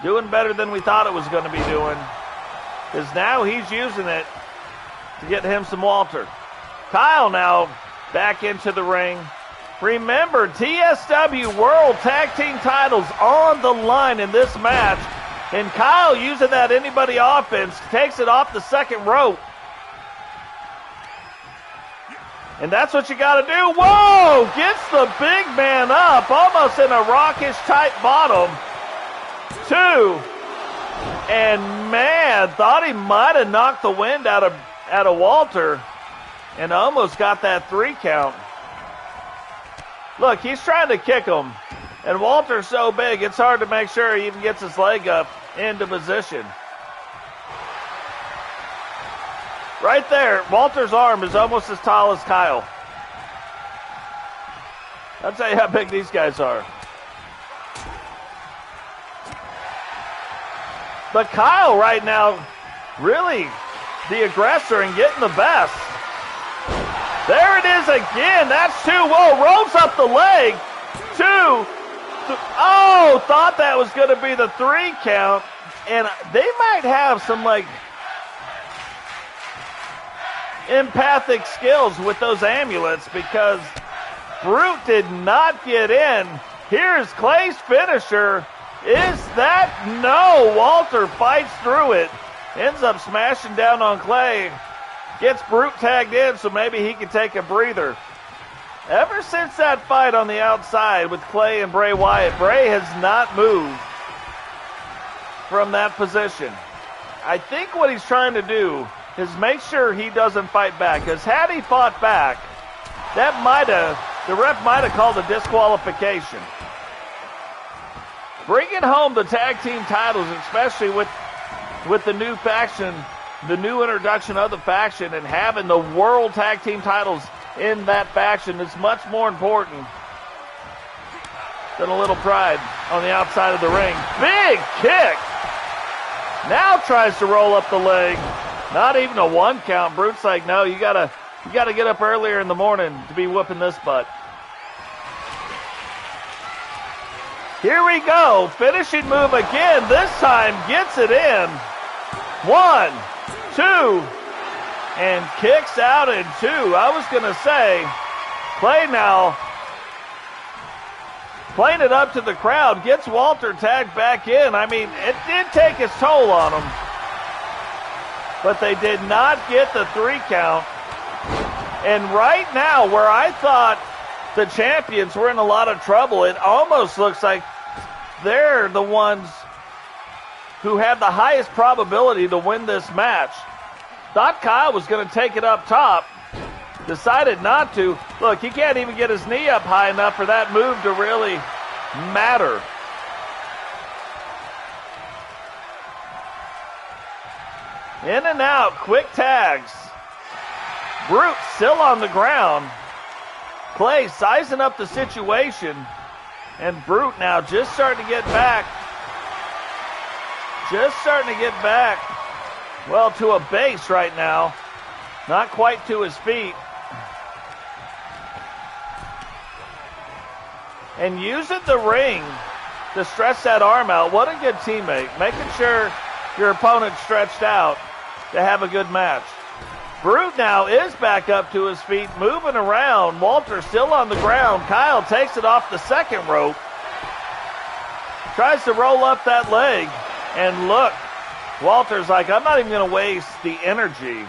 Doing better than we thought it was going to be doing. Because now he's using it to get him some Walter. Kyle now back into the ring. Remember, TSW World Tag Team titles on the line in this match. And Kyle using that anybody offense takes it off the second rope. And that's what you got to do. Whoa! Gets the big man up, almost in a rockish tight bottom. 2. And man, thought he might have knocked the wind out of Walter. And almost got that 3 count. Look, he's trying to kick him. And Walter's so big, it's hard to make sure he even gets his leg up into position. Right there, Walter's arm is almost as tall as Kyle. I'll tell you how big these guys are. But Kyle right now, really the aggressor and getting the best. There it is again. That's 2. Whoa, rolls up the leg. 2. Oh, thought that was going to be the 3 count. And they might have some, like, empathic skills with those amulets because Brute did not get in. Here's Clay's finisher. Is that? No. Walter fights through it. Ends up smashing down on Clay. Gets Brute tagged in so maybe he can take a breather. Ever since that fight on the outside with Clay and Bray Wyatt, Bray has not moved from that position. I think what he's trying to do is make sure he doesn't fight back. Because had he fought back, the ref might have called a disqualification. Bringing home the tag team titles, especially with the new faction, the new introduction of the faction, and having the world tag team titles in that faction is much more important than a little pride on the outside of the ring. Big kick! Now tries to roll up the leg. Not even a 1 count. Brute's like, no, you gotta get up earlier in the morning to be whooping this butt. Here we go. Finishing move again. This time gets it in. 1, 2, and kicks out in 2. I was going to say, Clay now playing it up to the crowd. Gets Walter tagged back in. I mean, it did take its toll on him. But they did not get the 3 count. And right now, where I thought the champions were in a lot of trouble, it almost looks like they're the ones who have the highest probability to win this match. Thought Kyle was going to take it up top. Decided not to. Look, he can't even get his knee up high enough for that move to really matter. In and out, quick tags. Brute still on the ground. Clay sizing up the situation. And Brute now just starting to get back. Just starting to get back. Well, to a base right now. Not quite to his feet. And using the ring to stretch that arm out. What a good teammate. Making sure your opponent's stretched out to have a good match. Brute now is back up to his feet, moving around. Walter still on the ground. Kyle takes it off the second rope. Tries to roll up that leg. And look, Walter's like, I'm not even going to waste the energy.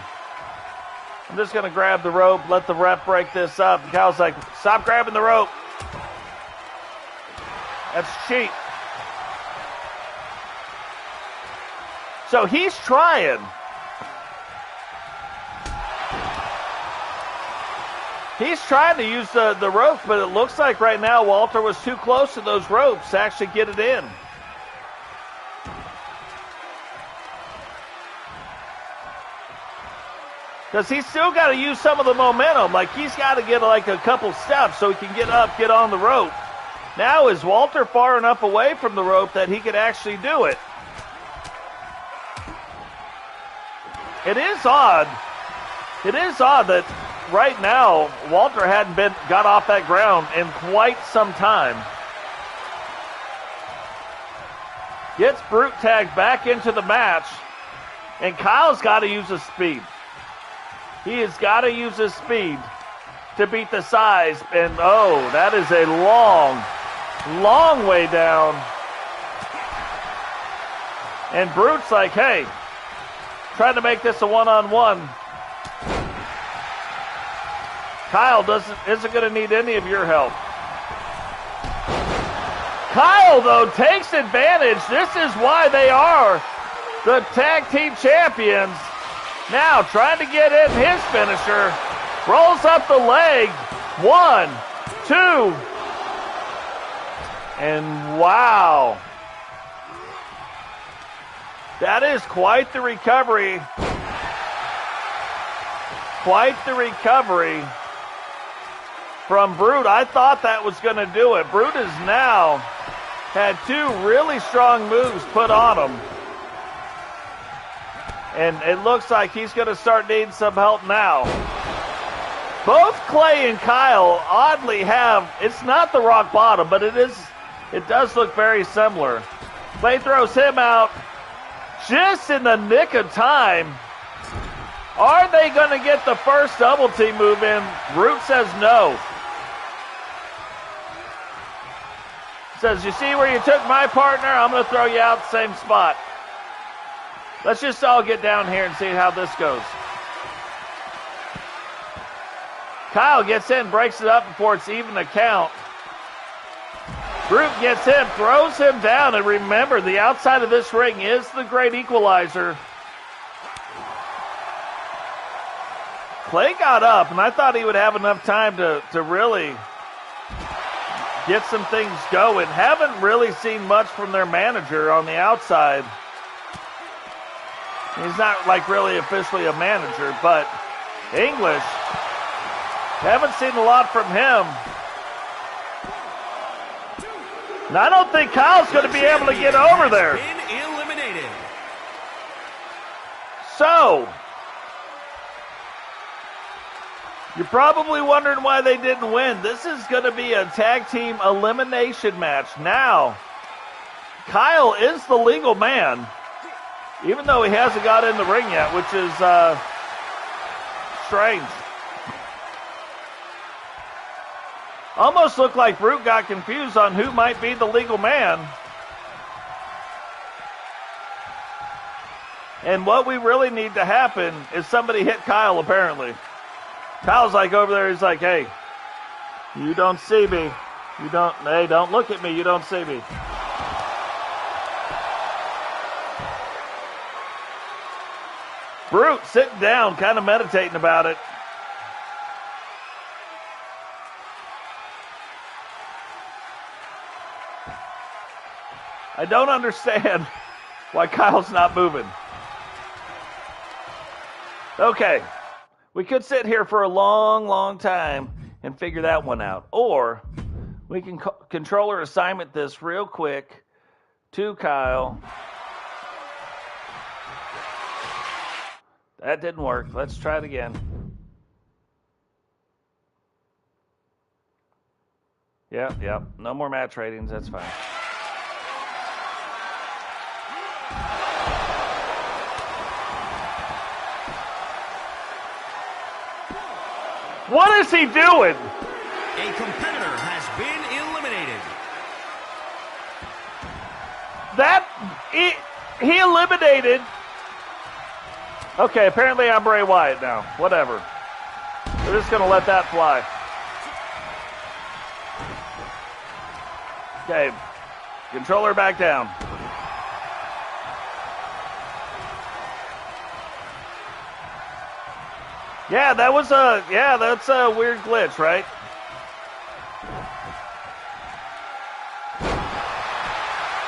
I'm just going to grab the rope, let the ref break this up. And Kyle's like, stop grabbing the rope. That's cheap. So he's trying. He's trying to use the ropes, but it looks like right now Walter was too close to those ropes to actually get it in. Because he's still got to use some of the momentum. Like, he's got to get like a couple steps so he can get up, get on the rope. Now, is Walter far enough away from the rope that he could actually do it? It is odd. It is odd that right now Walter hadn't got off that ground in quite some time. Gets Brute tagged back into the match, and Kyle's got to use his speed. He has got to use his speed to beat the size, and oh, that is a long, long way down. And Brute's like, hey, trying to make this a one-on-one. Kyle isn't going to need any of your help. Kyle, though, takes advantage. This is why they are the tag team champions. Now, trying to get in his finisher. Rolls up the leg. 1, 2. And wow. That is quite the recovery. Quite the recovery from Brute. I thought that was going to do it. Brute has now had 2 really strong moves put on him. And it looks like he's going to start needing some help now. Both Clay and Kyle oddly have, it's not the rock bottom, but it does look very similar. Clay throws him out just in the nick of time. Are they going to get the first double team move in? Brute says no. Says, you see where you took my partner? I'm going to throw you out the same spot. Let's just all get down here and see how this goes. Kyle gets in, breaks it up before it's even a count. Brute gets him, throws him down, and remember, the outside of this ring is the great equalizer. Clay got up, and I thought he would have enough time to really get some things going. Haven't really seen much from their manager on the outside. He's not like really officially a manager, but English, haven't seen a lot from him. And I don't think Kyle's going to be able to get over there. So, you're probably wondering why they didn't win. This is going to be a tag team elimination match. Now, Kyle is the legal man, even though he hasn't got in the ring yet, which is strange. Almost looked like Brute got confused on who might be the legal man. And what we really need to happen is somebody hit Kyle, apparently. Kyle's like over there, he's like, hey, you don't see me. Hey, don't look at me, you don't see me. Brute sitting down, kind of meditating about it. I don't understand why Kyle's not moving. Okay, we could sit here for a long, long time and figure that one out. Or we can controller assignment this real quick to Kyle. That didn't work. Let's try it again. Yep. No more match ratings. That's fine. What is he doing? A competitor has been eliminated. He eliminated. Okay, apparently I'm Bray Wyatt now. Whatever. We're just going to let that fly. Okay. Controller back down. Yeah, that's a weird glitch, right?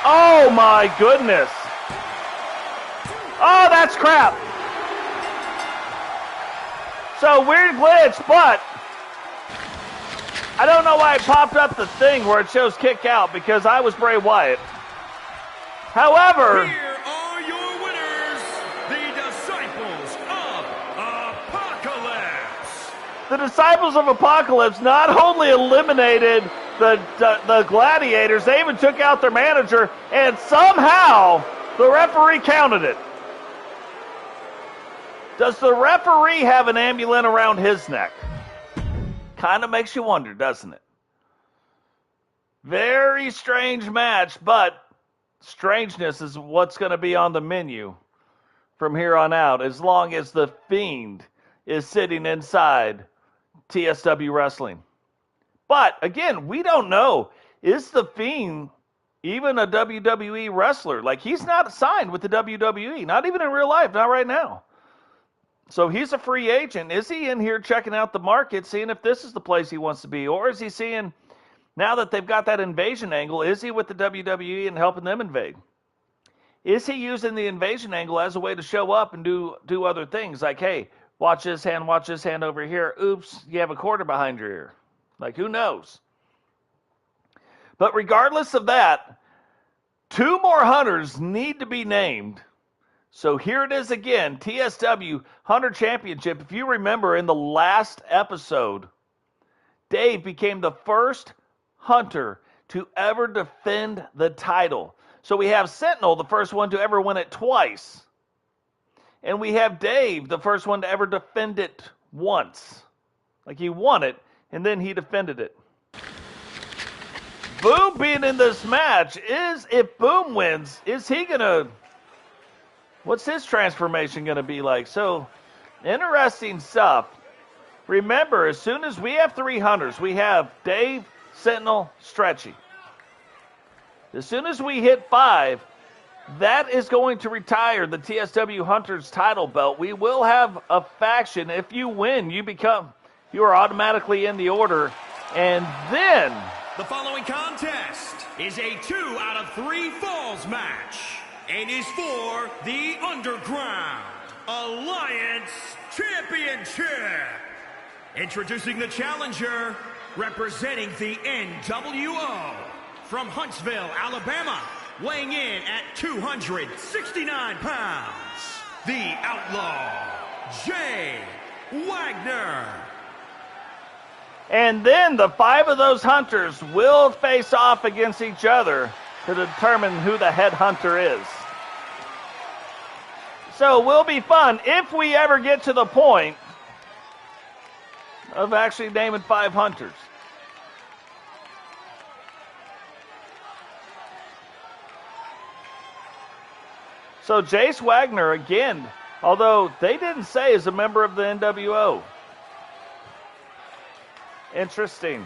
Oh my goodness. Oh, that's crap. So weird glitch, but I don't know why it popped up the thing where it shows kick out because I was Bray Wyatt. However, here are your winners, the Disciples of Apocalypse. The Disciples of Apocalypse not only eliminated the Gladiators, they even took out their manager, and somehow the referee counted it. Does the referee have an amulet around his neck? Kind of makes you wonder, doesn't it? Very strange match, but strangeness is what's going to be on the menu from here on out, as long as the Fiend is sitting inside TSW Wrestling. But, again, we don't know. Is the Fiend even a WWE wrestler? Like, he's not signed with the WWE, not even in real life, not right now. So he's a free agent. Is he in here checking out the market, seeing if this is the place he wants to be? Or is he seeing, now that they've got that invasion angle, is he with the WWE and helping them invade? Is he using the invasion angle as a way to show up and do other things? Like, hey, watch this hand over here. Oops, you have a quarter behind your ear. Like, who knows? But regardless of that, 2 more hunters need to be named. So here it is again, TSW Hunter Championship. If you remember in the last episode, Dave became the first hunter to ever defend the title. So we have Sentinel, the first one to ever win it twice. And we have Dave, the first one to ever defend it once. Like, he won it, and then he defended it. Boom being in this match if Boom wins, is he going to... What's his transformation going to be like? So, interesting stuff. Remember, as soon as we have 3 hunters, we have Dave, Sentinel, Stretchy. As soon as we hit 5, that is going to retire the TSW Hunters title belt. We will have a faction. If you win, you are automatically in the order. And then... The following contest is a 2 out of 3 falls match. And is for the Underground Alliance Championship. Introducing the challenger, representing the NWO, from Huntsville, Alabama, weighing in at 269 pounds, the Outlaw, Jay Wagner. And then the 5 of those hunters will face off against each other to determine who the head hunter is. So it will be fun if we ever get to the point of actually naming 5 hunters. So Jace Wagner, again, although they didn't say is a member of the NWO. Interesting.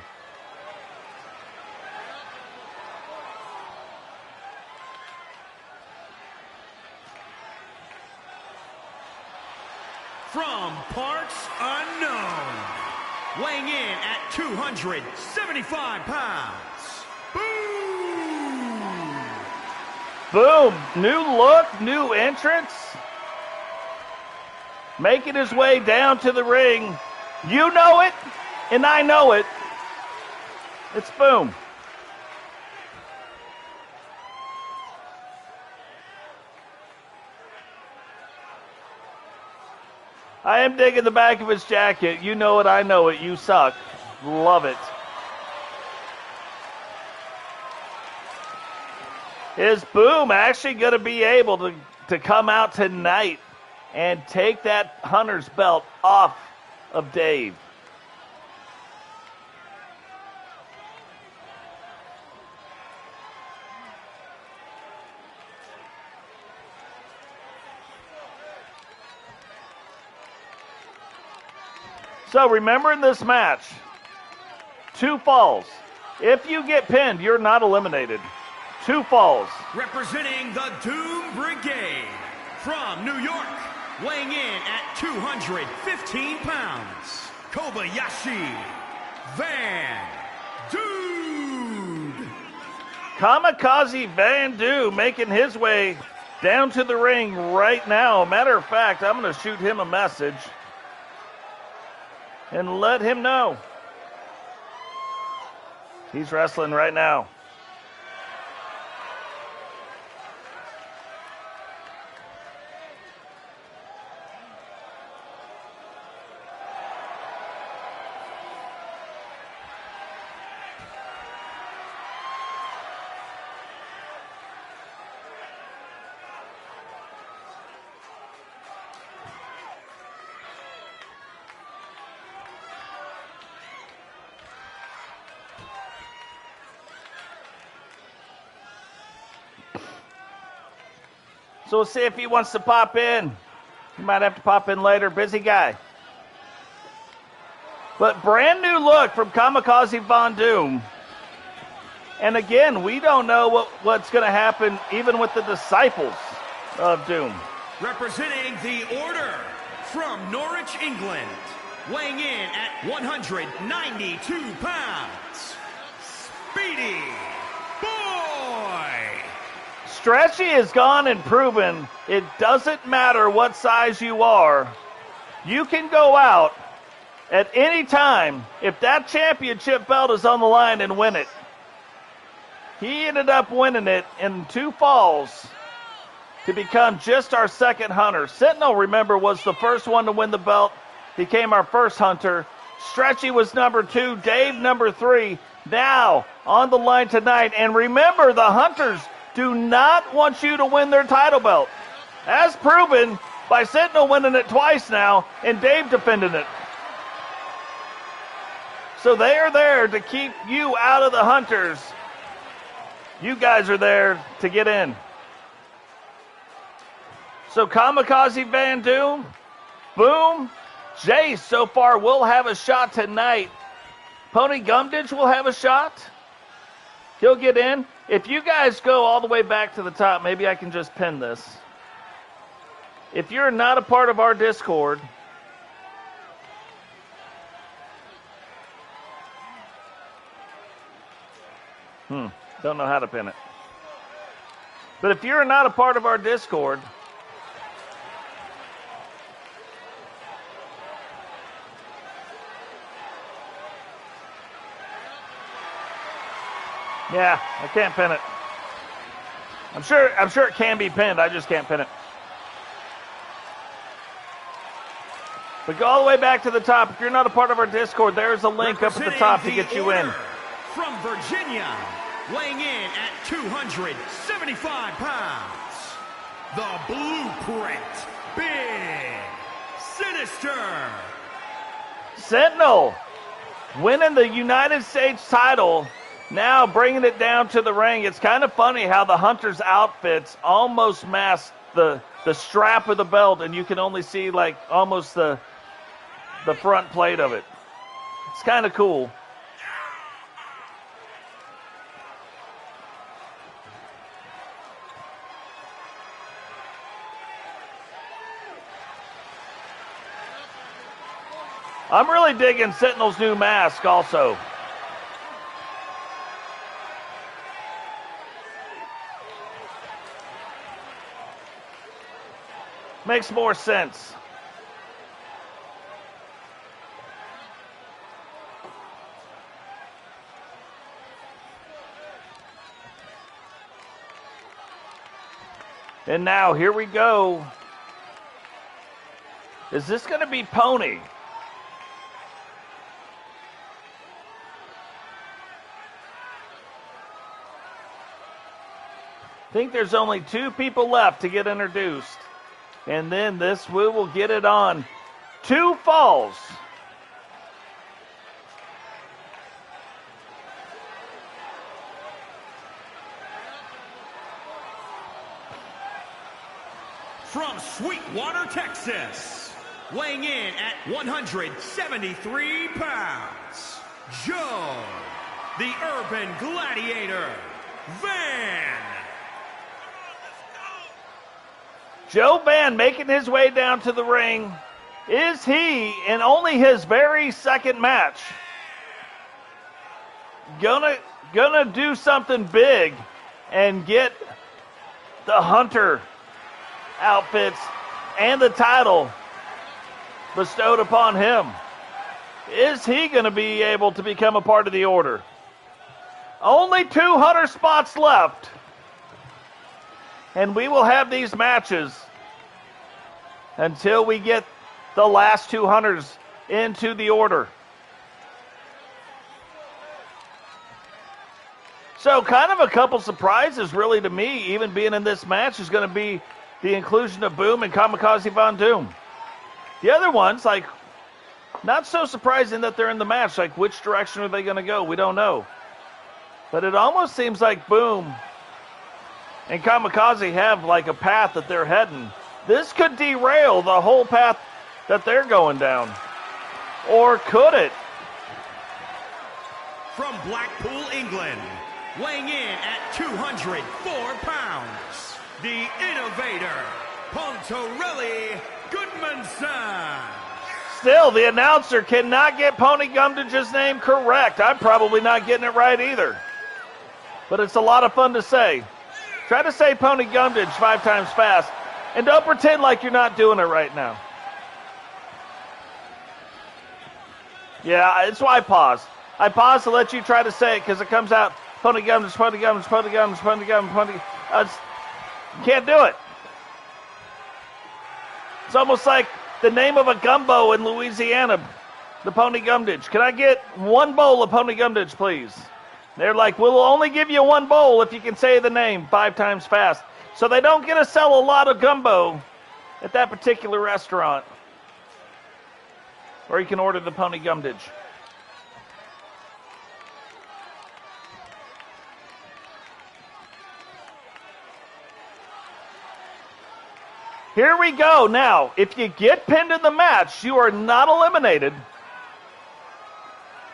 From parts unknown, weighing in at 275 pounds, Boom! New look, new entrance. Making his way down to the ring. You know it, and I know it. It's Boom. I am digging the back of his jacket. You know it, I know it. You suck. Love it. Is Boom actually going to be able to come out tonight and take that Hunter's belt off of Dave? So remember in this match, 2 falls. If you get pinned, you're not eliminated. 2 falls. representing the Doom Brigade from New York, weighing in at 215 pounds, Kobayashi Vann Dude. Kamikaze Vann making his way down to the ring right now. Matter of fact, I'm going to shoot him a message and let him know he's wrestling right now. So we'll see if he wants to pop in. He might have to pop in later. Busy guy. But brand new look from Kamikaze Von Doom. And again, we don't know what's going to happen even with the disciples of Doom. Representing the Order from Norwich, England, weighing in at 192 pounds, Speedy Boy. Stretchy has gone and proven it doesn't matter what size you are. You can go out at any time if that championship belt is on the line and win it. He ended up winning it in 2 falls to become just our second hunter. Sentinel, remember, was the first one to win the belt, became our first hunter. Stretchy was number 2, Dave number 3. Now on the line tonight. And remember, the hunters do not want you to win their title belt, as proven by Sentinel winning it twice now and Dave defending it. So they are there to keep you out of the hunters. You guys are there to get in. So Kamikaze Van Doom, boom. Jace so far will have a shot tonight. Pony Gumditch will have a shot. He'll get in. If you guys go all the way back to the top, maybe I can just pin this. If you're not a part of our Discord, don't know how to pin it. But if you're not a part of our Discord, yeah, I can't pin it. I'm sure it can be pinned. I just can't pin it. But go all the way back to the top. If you're not a part of our Discord, there's a link up at the top to get you in. From Virginia, weighing in at 275 pounds, the Blueprint Big Sinister. Sentinel winning the United States title. Now bringing it down to the ring. It's kind of funny how the Hunter's outfits almost mask the strap of the belt, and you can only see like almost the front plate of it. It's kind of cool. I'm really digging Sentinel's new mask also. Makes more sense. And now, here we go. Is this going to be Pony? I think there's only 2 people left to get introduced. And then we will get it on 2 falls. From Sweetwater, Texas, weighing in at 173 pounds, Joe, the Urban Gladiator, Vann. Joe Vann making his way down to the ring. Is he, in only his very second match, gonna do something big and get the Hunter outfits and the title bestowed upon him? Is he going to be able to become a part of the order? Only 2 Hunter spots left. And we will have these matches until we get the last 2 Hunters into the order. So kind of a couple surprises really to me, even being in this match, is going to be the inclusion of Boom and Kamikaze Von Doom. The other ones, like, not so surprising that they're in the match. Like, which direction are they going to go? We don't know. But it almost seems like Boom and Kamikaze have like a path that they're heading. This could derail the whole path that they're going down. Or could it? From Blackpool, England, weighing in at 204 pounds, the innovator, Pontarelli Goodmanson. Still, the announcer cannot get Pony Gumdage's name correct. I'm probably not getting it right either. But it's a lot of fun to say. Try to say Pony Gumdage 5 times fast. And don't pretend like you're not doing it right now. Yeah, it's why I pause. I pause to let you try to say it because it comes out Pony Gumdage, Pony Gumdage, Pony Gumdage, Pony Gumdage, Pony Gumdage. You can't do it. It's almost like the name of a gumbo in Louisiana, the Pony Gumdage. Can I get 1 bowl of Pony Gumdage, please? They're like, we'll only give you 1 bowl if you can say the name 5 times fast. So they don't get to sell a lot of gumbo at that particular restaurant. Or you can order the Pony Gumdage. Here we go. Now, if you get pinned in the match, you are not eliminated.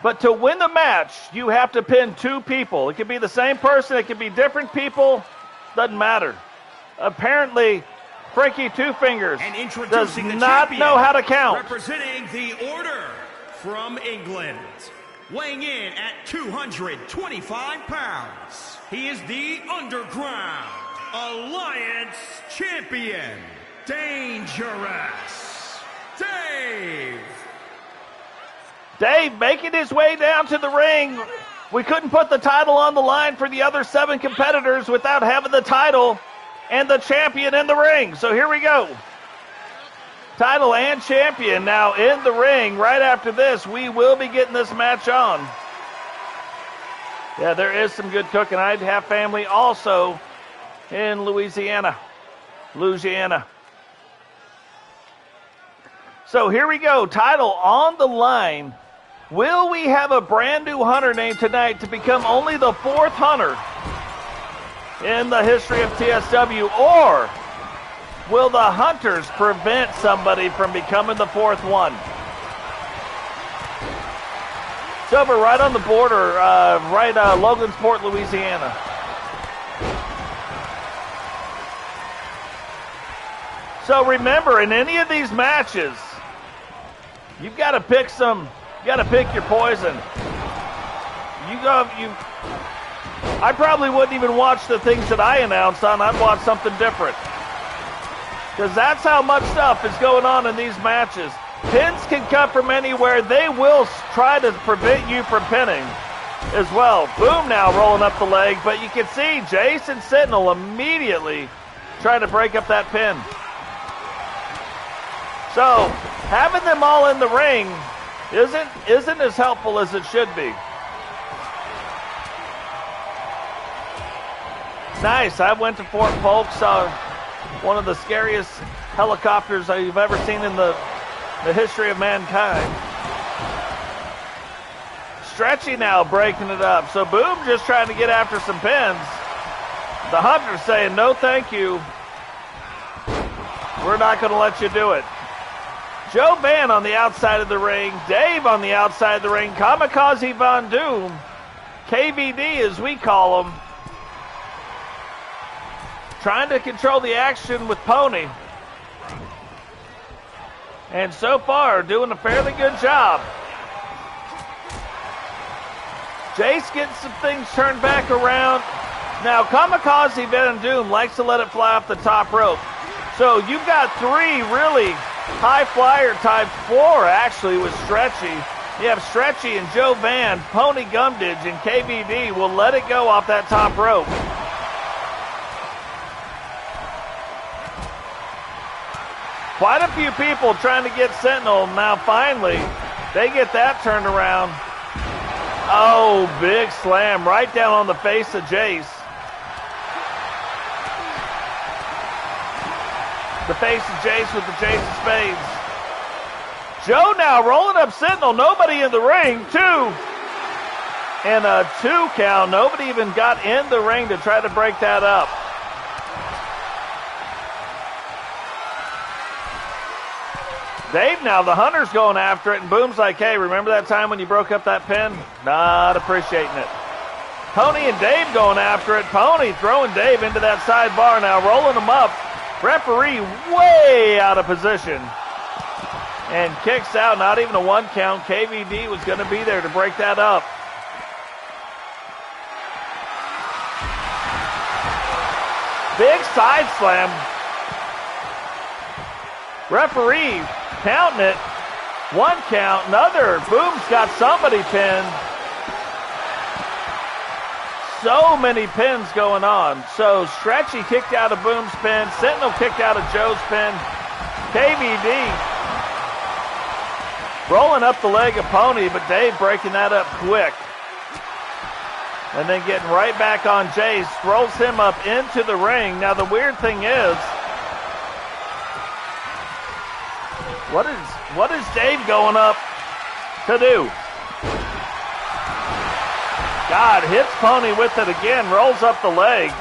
But to win the match, you have to pin 2 people. It could be the same person. It could be different people. Doesn't matter. Apparently, Frankie Two Fingers does not know how to count. Representing the Order from England, weighing in at 225 pounds, he is the Underground Alliance Champion, Dangerous Dave. Dave making his way down to the ring. We couldn't put the title on the line for the other 7 competitors without having the title and the champion in the ring. So here we go. Title and champion now in the ring. Right after this, we will be getting this match on. Yeah, there is some good cooking. I have family also in Louisiana. So here we go. Title on the line. Will we have a brand new Hunter name tonight to become only the 4th Hunter in the history of TSW? Or will the Hunters prevent somebody from becoming the 4th one? It's over right on the border, Logansport, Louisiana. So remember, in any of these matches, you've got to pick your poison. I probably wouldn't even watch the things that I announce on. I'd watch something different. Because that's how much stuff is going on in these matches. Pins can come from anywhere. They will try to prevent you from pinning as well. Boom now rolling up the leg. But you can see Jace and Sentinel immediately trying to break up that pin. So having them all in the ring isn't as helpful as it should be. Nice. I went to Fort Polk, saw one of the scariest helicopters you've ever seen in the history of mankind. Stretchy now breaking it up. So Boom just trying to get after some pins. The Hunter's saying, no thank you. We're not going to let you do it. Joe Vann on the outside of the ring. Dave on the outside of the ring. Kamikaze Von Doom. KVD as we call him. Trying to control the action with Pony. And so far, doing a fairly good job. Jace getting some things turned back around. Now, Kamikaze Venom Doom likes to let it fly off the top rope. So you've got 3 really high flyer type, 4 actually with Stretchy. You have Stretchy and Joe Vann, Pony Gumdidge, and KVD will let it go off that top rope. Quite a few people trying to get Sentinel. Now finally, they get that turned around. Oh, big slam right down on the face of Jace. The face of Jace with the Jace of Spades. Joe now rolling up Sentinel. Nobody in the ring. 2. And a 2 count. Nobody even got in the ring to try to break that up. Dave now, the Hunter's going after it, and Boom's like, hey, remember that time when you broke up that pin? Not appreciating it. Pony and Dave going after it. Pony throwing Dave into that sidebar now, rolling him up. Referee way out of position. And kicks out, not even a 1 count. KVD was going to be there to break that up. Big side slam. Referee counting it. 1 count, another. Boom's got somebody pinned. So many pins going on. So Stretchy kicked out of Boom's pin. Sentinel kicked out of Joe's pin. KVD rolling up the leg of Pony, but Dave breaking that up quick. And then getting right back on Jace. Rolls him up into the ring. Now the weird thing is, what is Dave going up to do? God, hits Pony with it again, rolls up the leg.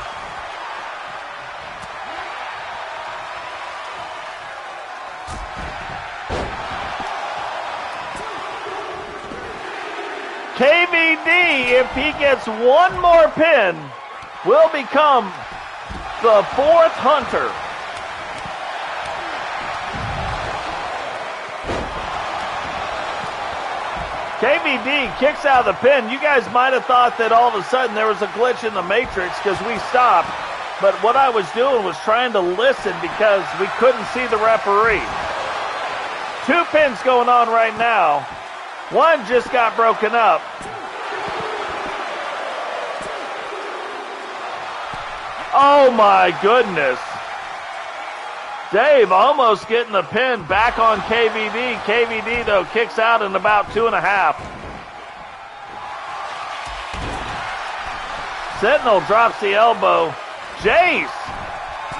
KVD, if he gets 1 more pin, will become the 4th Hunter. KVD kicks out of the pin. You guys might have thought that all of a sudden there was a glitch in the Matrix because we stopped. But what I was doing was trying to listen because we couldn't see the referee. 2 pins going on right now. 1 just got broken up. Oh my goodness. Dave almost getting the pin back on KVD. KVD, though, kicks out in about 2.5. Sentinel drops the elbow. Jace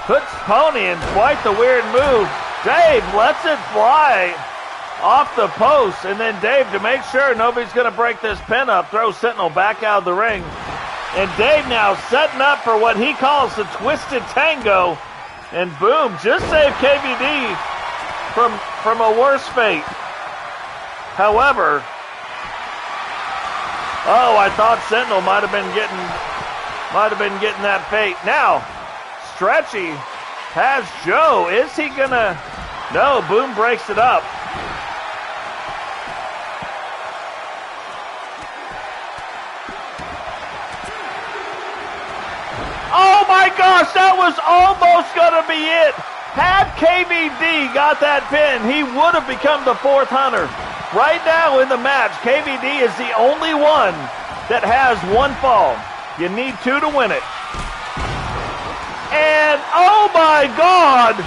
puts Pony in quite the weird move. Dave lets it fly off the post, and then Dave, to make sure nobody's going to break this pin up, throws Sentinel back out of the ring. And Dave now setting up for what he calls the Twisted Tango. And Boom just saved KVD from a worse fate. However, I thought Sentinel might have been getting that fate. Now, Stretchy has Joe. Is he gonna? No, Boom breaks it up. Oh my gosh, that was almost going to be it. Had KVD got that pin, he would have become the 4th Hunter. Right now in the match, KVD is the only one that has 1 fall. You need 2 to win it. And oh my God,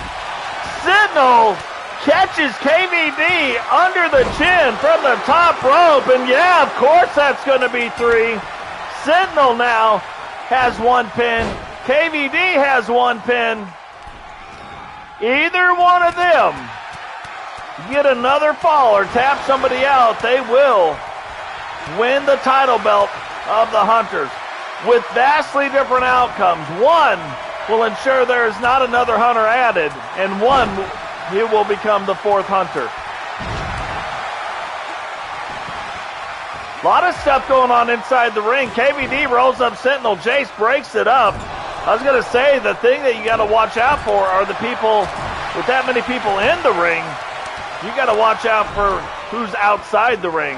Sentinel catches KVD under the chin from the top rope. And yeah, of course that's going to be 3. Sentinel now has 1 pin. KVD has 1 pin. Either one of them get another fall or tap somebody out, they will win the title belt of the Hunters with vastly different outcomes. 1 will ensure there is not another Hunter added, and 1, he will become the 4th Hunter. A lot of stuff going on inside the ring. KVD rolls up Sentinel. Jace breaks it up. I was going to say, the thing that you got to watch out for are the people, with that many people in the ring, You got to watch out for who's outside the ring.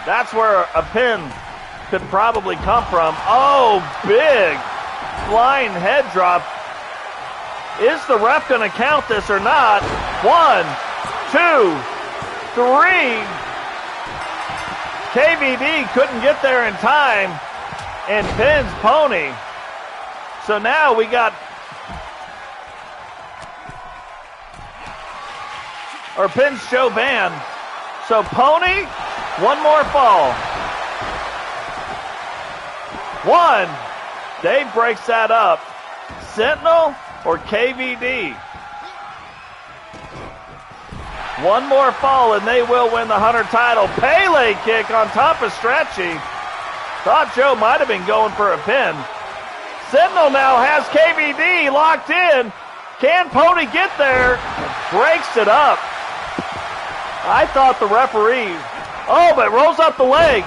That's where a pin could probably come from. Oh, big flying head drop. Is the ref going to count this or not? 1, 2, 3. KVD couldn't get there in time and pins Pony. So now we got, or pins Joe Vann. So Pony, one more fall. 1. Dave breaks that up. Sentinel or KVD? One more fall and they will win the Hunter title. Pele kick on top of Stretchy. Thought Joe might have been going for a pin. Sentinel now has KVD locked in. Can Pony get there? Breaks it up. I thought the referee, but rolls up the leg.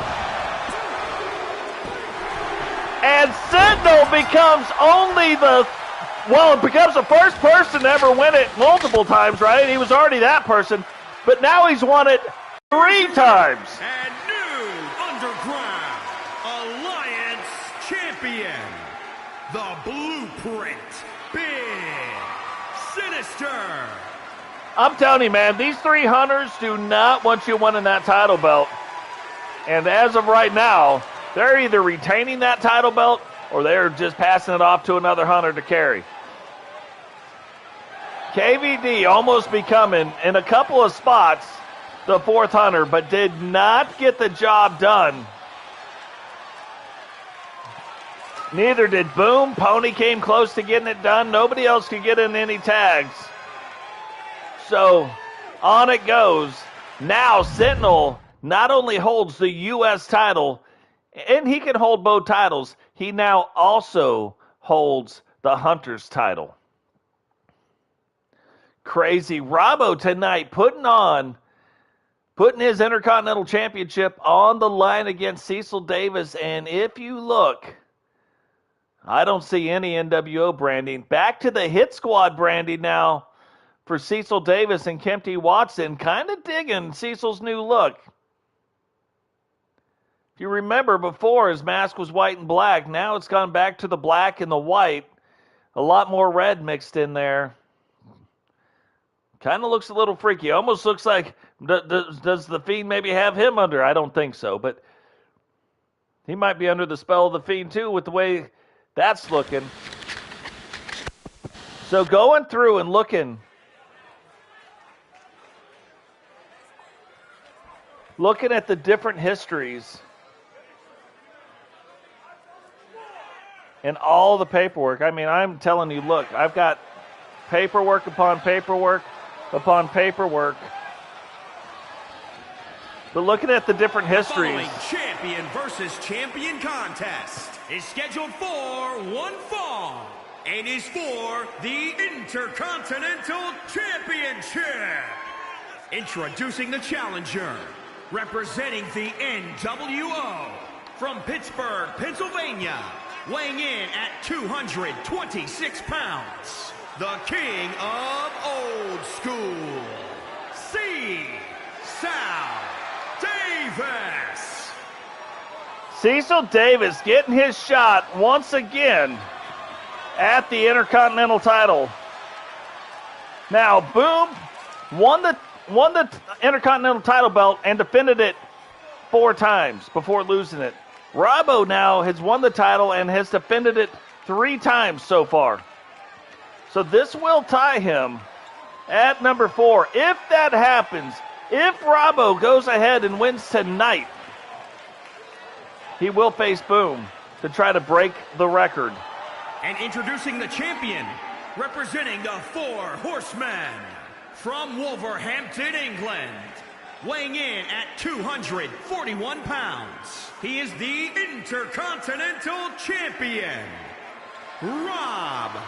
And Sentinel becomes becomes the first person to ever win it multiple times, right? He was already that person, but now he's won it 3 times. And new Underground Alliance champion, the Blueprint Big Sinister. I'm telling you, man, these 3 hunters do not want you winning that title belt. And as of right now, they're either retaining that title belt or they're just passing it off to another hunter to carry. KVD almost becoming, in a couple of spots, the 4th hunter, but did not get the job done. Neither did Boom. Pony came close to getting it done. Nobody else could get in any tags. So, on it goes. Now, Sentinel not only holds the U.S. title, and he can hold both titles, he now also holds the Hunter's title. Crazy. Robbo tonight putting his Intercontinental Championship on the line against Cecil Davis. And if you look, I don't see any NWO branding. Back to the Hit Squad branding now for Cecil Davis and Kempty Watson. Kind of digging Cecil's new look. If you remember, before his mask was white and black. Now it's gone back to the black and the white. A lot more red mixed in there. Kind of looks a little freaky. Almost looks like, does the Fiend maybe have him under? I don't think so, but he might be under the spell of the Fiend too with the way that's looking. So going through and looking at the different histories and all the paperwork. I mean, I'm telling you, look, I've got paperwork upon paperwork upon paperwork. But looking at the different histories. The following champion versus champion contest is scheduled for one fall and is for the Intercontinental Championship. Introducing the challenger, representing the NWO from Pittsburgh, Pennsylvania, weighing in at 226 pounds, the king of old school, Cecil Davis. Cecil Davis getting his shot once again at the Intercontinental title. Now, Boom won the Intercontinental title belt and defended it 4 times before losing it. Robbo now has won the title and has defended it 3 times so far. So this will tie him at number 4. If that happens, if Robbo goes ahead and wins tonight, he will face Boom to try to break the record. And introducing the champion, representing the 4 Horsemen from Wolverhampton, England, weighing in at 241 pounds. He is the Intercontinental Champion, Robbo.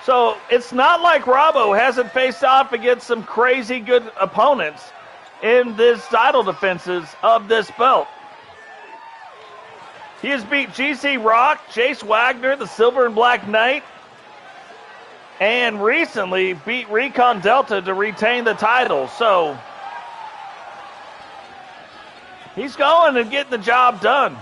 So it's not like Robbo hasn't faced off against some crazy good opponents in this title defenses of this belt. He has beat GC Rock, Jace Wagner, the Silver and Black Knight, and recently beat Recon Delta to retain the title. So he's going and getting the job done.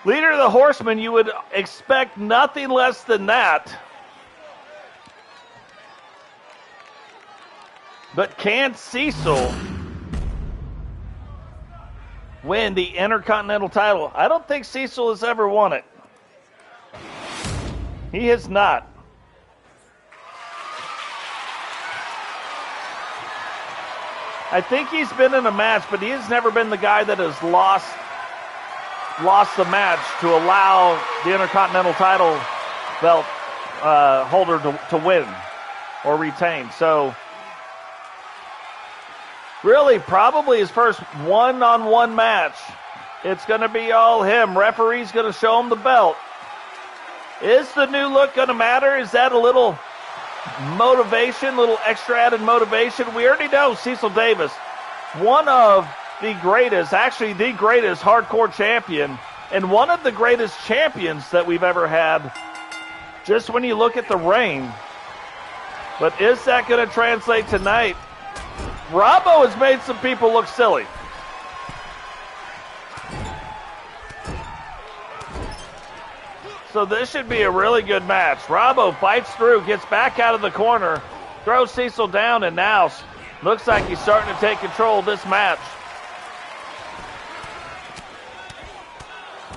Leader of the Horsemen, you would expect nothing less than that. But can Cecil win the Intercontinental title? I don't think Cecil has ever won it. He has not. I think he's been in a match, but he has never been the guy that has lost the match to allow the Intercontinental title belt holder to win or retain. So really probably his first one-on-one match. It's going to be all him. Referee's going to show him the belt. Is the new look going to matter? Is that a little motivation, little extra added motivation? We already know Cecil Davis, one of the greatest, actually the greatest hardcore champion, and one of the greatest champions that we've ever had, just when you look at the reign. But is that going to translate tonight? Robbo has made some people look silly. So this should be a really good match. Robbo fights through, gets back out of the corner, throws Cecil down, and now looks like he's starting to take control of this match.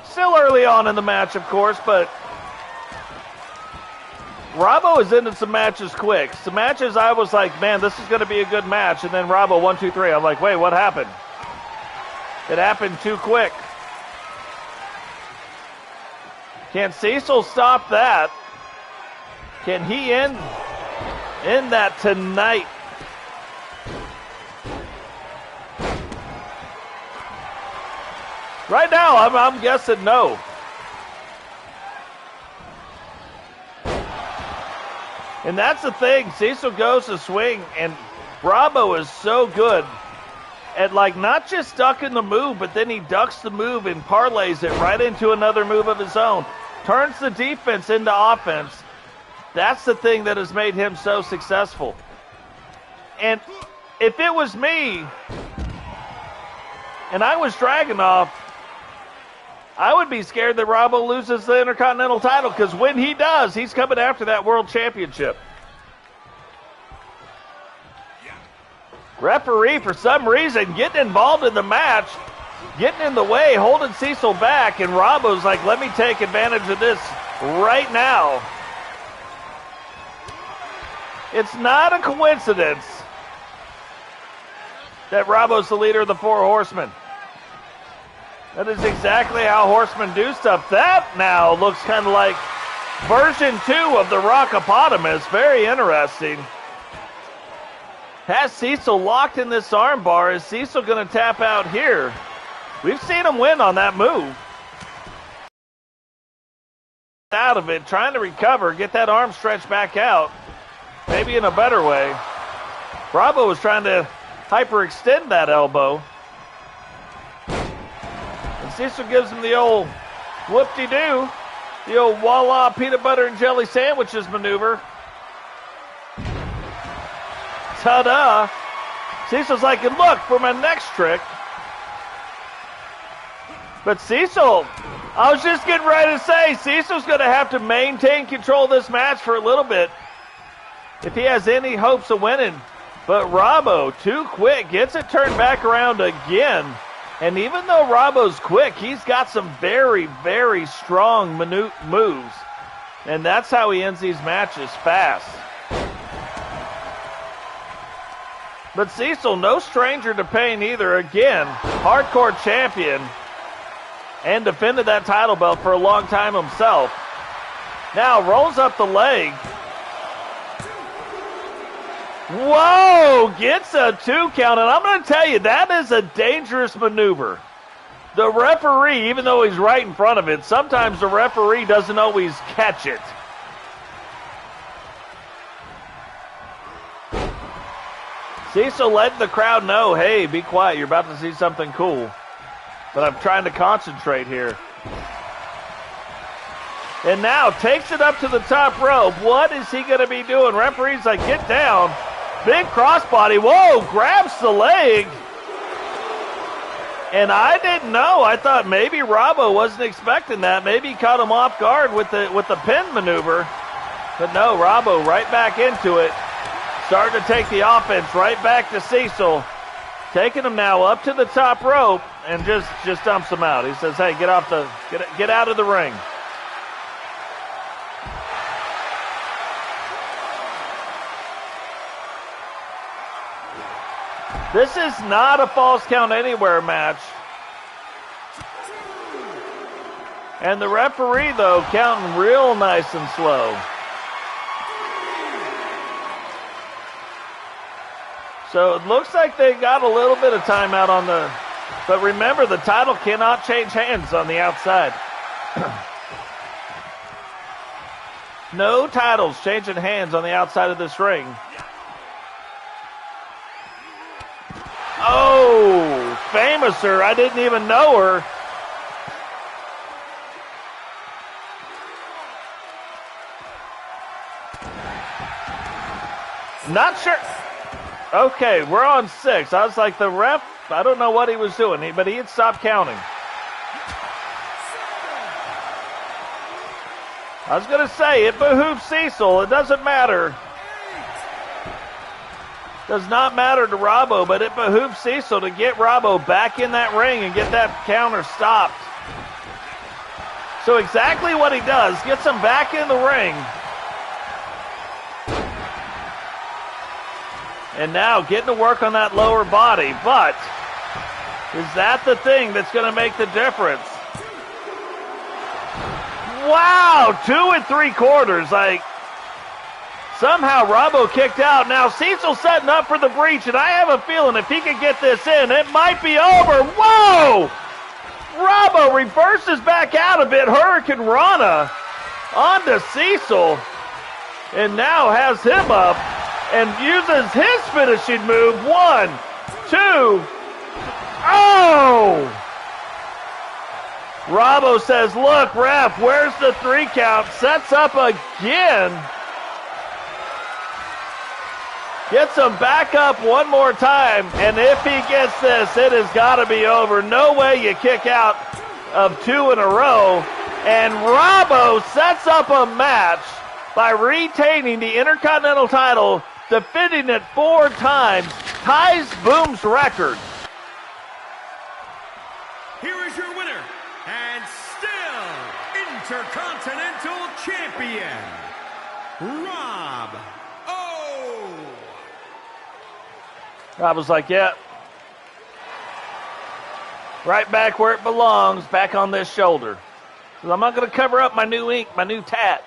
Still early on in the match, of course, but Robbo is into some matches quick. Some matches I was like, man, this is going to be a good match. And then Robbo, 1, 2, 3. I'm like, wait, what happened? It happened too quick. Can Cecil stop that? Can he end that tonight? Right now, I'm guessing no. And that's the thing. Cecil goes to swing, and Robbo is so good at, like, not just ducking the move, but then he ducks the move and parlays it right into another move of his own. Turns the defense into offense. That's the thing that has made him so successful. And if it was me, and I was Dragonov, I would be scared that Robbo loses the Intercontinental title, because when he does, he's coming after that World Championship. Referee, for some reason, getting involved in the match, getting in the way, holding Cecil back, and Robbo's like, let me take advantage of this right now. It's not a coincidence that Robbo's the leader of the Four Horsemen. That is exactly how horsemen do stuff. That now looks kind of like version 2 of the Rockopotamus. Very interesting. Has Cecil locked in this armbar? Is Cecil going to tap out here? We've seen him win on that move. Out of it, trying to recover, get that arm stretched back out. Maybe in a better way. Robbo was trying to hyperextend that elbow. Cecil gives him the old whoop-de-doo, the old voila peanut butter and jelly sandwiches maneuver. Ta-da! Cecil's like, and look for my next trick. But Cecil, I was just getting ready to say, Cecil's going to have to maintain control of this match for a little bit if he has any hopes of winning. But Robbo, too quick, gets it turned back around again. And even though Robbo's quick, he's got some very, very strong moves. And that's how he ends these matches, fast. But Cecil, no stranger to pain either. Again, hardcore champion. And defended that title belt for a long time himself. Now rolls up the leg. Whoa, gets a 2 count, and I'm going to tell you, that is a dangerous maneuver. The referee, even though he's right in front of it, sometimes the referee doesn't always catch it. Cecil letting the crowd know, hey, be quiet, you're about to see something cool. But I'm trying to concentrate here. And now takes it up to the top rope. What is he going to be doing? Referee's like, get down. Big crossbody. Whoa, grabs the leg. And I didn't know. I thought maybe Robbo wasn't expecting that. Maybe he caught him off guard with the pin maneuver. But no, Robbo right back into it. Starting to take the offense right back to Cecil. Taking him now up to the top rope and just dumps him out. He says, hey, get out of the ring. This is not a false count anywhere match. And the referee, though, counting real nice and slow. So it looks like they got a little bit of timeout on the... But remember, the title cannot change hands on the outside. No titles changing hands on the outside of this ring. Oh, Famouser. I didn't even know her. Not sure. Okay, we're on 6. I was like, the ref, I don't know what he was doing, but he had stopped counting. I was going to say, it behooves Cecil. It doesn't matter. Does not matter to Robbo, but it behooves Cecil to get Robbo back in that ring and get that counter stopped. So exactly what he does, gets him back in the ring. And now getting to work on that lower body. But is that the thing that's going to make the difference? Wow, 2 3/4. Like, somehow Robbo kicked out. Now Cecil setting up for the breach, and I have a feeling if he could get this in, it might be over. Whoa! Robbo reverses back out a bit. Hurricane Rana onto Cecil. And now has him up. And uses his finishing move. 1, 2. Oh! Robbo says, look, ref, where's the 3 count? Sets up again. Gets him back up one more time. And if he gets this, it has got to be over. No way you kick out of 2 in a row. And Robbo sets up a match by retaining the Intercontinental title, defending it 4 times, ties Boom's record. Here is your winner, and still Intercontinental Champion, Robbo. I was like, yeah. Right back where it belongs, back on this shoulder. So I'm not going to cover up my new ink, my new tat.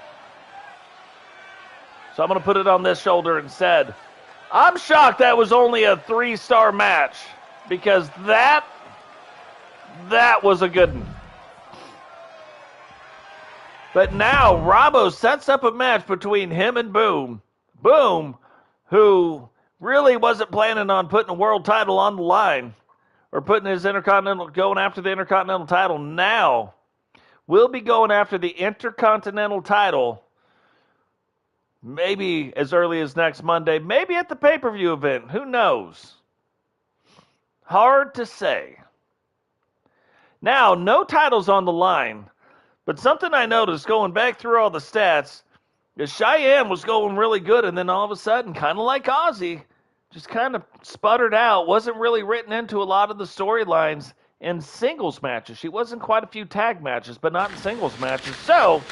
So I'm going to put it on this shoulder instead. I'm shocked that was only a 3-star match, because that was a good one. But now Robbo sets up a match between him and Boom. Boom, who really wasn't planning on putting a world title on the line or putting his going after the Intercontinental title. Now we'll be going after the Intercontinental title maybe as early as next Monday, maybe at the pay-per-view event. Who knows? Hard to say. Now, no titles on the line, but something I noticed going back through all the stats is Shyanne was going really good, and then all of a sudden, kind of like Ozzy, just kind of sputtered out, wasn't really written into a lot of the storylines in singles matches. She was in quite a few tag matches, but not in singles matches. So,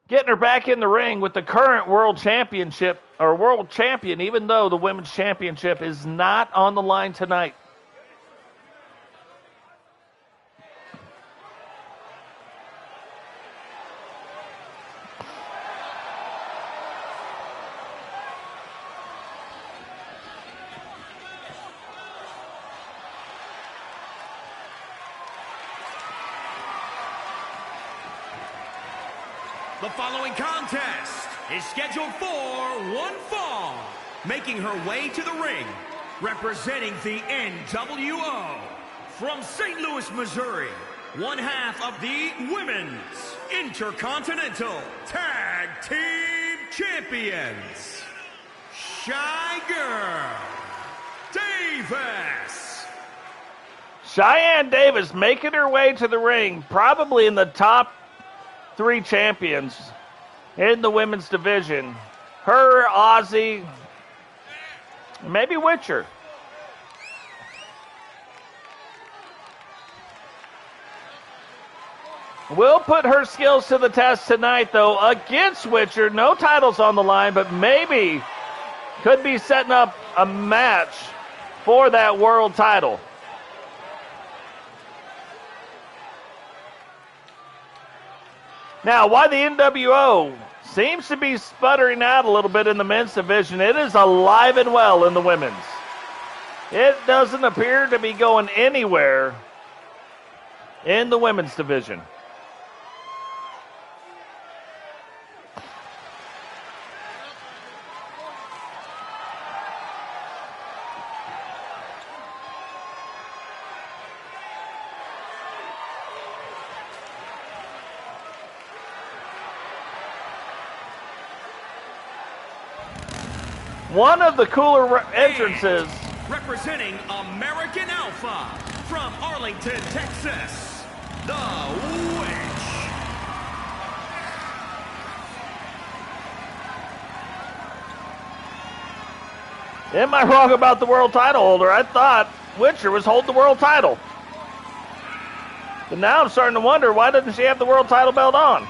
getting her back in the ring with the current world championship, or world champion, even though the women's championship is not on the line tonight. The following contest is scheduled for one fall. Making her way to the ring, representing the NWO, from St. Louis, Missouri, one half of the Women's Intercontinental Tag Team Champions, Shy Girl Davis. Cheyenne Davis making her way to the ring, probably in the top 3 champions in the women's division. Her, Ozzy, maybe Witcher. We'll put her skills to the test tonight, though, against Witcher. No titles on the line, but maybe could be setting up a match for that world title. Now, why the NWO seems to be sputtering out a little bit in the men's division, it is alive and well in the women's. It doesn't appear to be going anywhere in the women's division. One of the cooler entrances. Representing American Alpha from Arlington, Texas, the Witch. Am I wrong about the world title holder? I thought Witcher was holding the world title. But now I'm starting to wonder, why doesn't she have the world title belt on?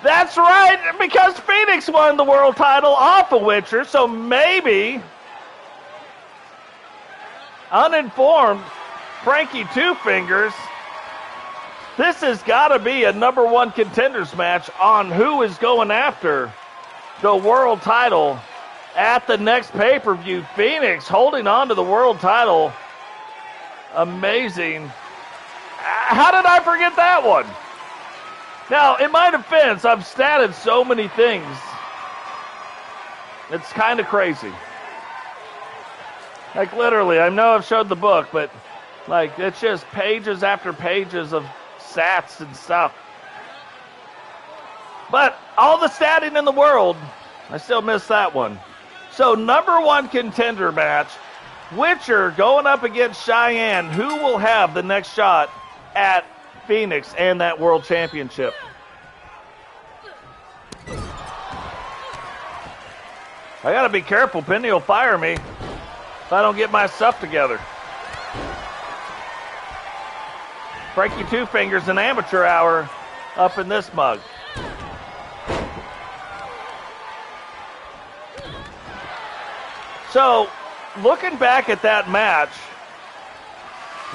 That's right, because Phoenix won the world title off of Witcher, so maybe uninformed Frankie Two Fingers, this has got to be a number 1 contenders match on who is going after the world title at the next pay-per-view. Phoenix holding on to the world title. Amazing. How did I forget that one? Now, in my defense, I've statted so many things. It's kind of crazy. Like, literally, I know I've showed the book, but, like, it's just pages after pages of stats and stuff. But all the statting in the world, I still missed that one. So, number 1 contender match, Witcher going up against Cheyenne. Who will have the next shot at Phoenix and that world championship? I gotta be careful. Penny will fire me if I don't get my stuff together. Frankie Two Fingers, an amateur hour up in this mug. So, looking back at that match,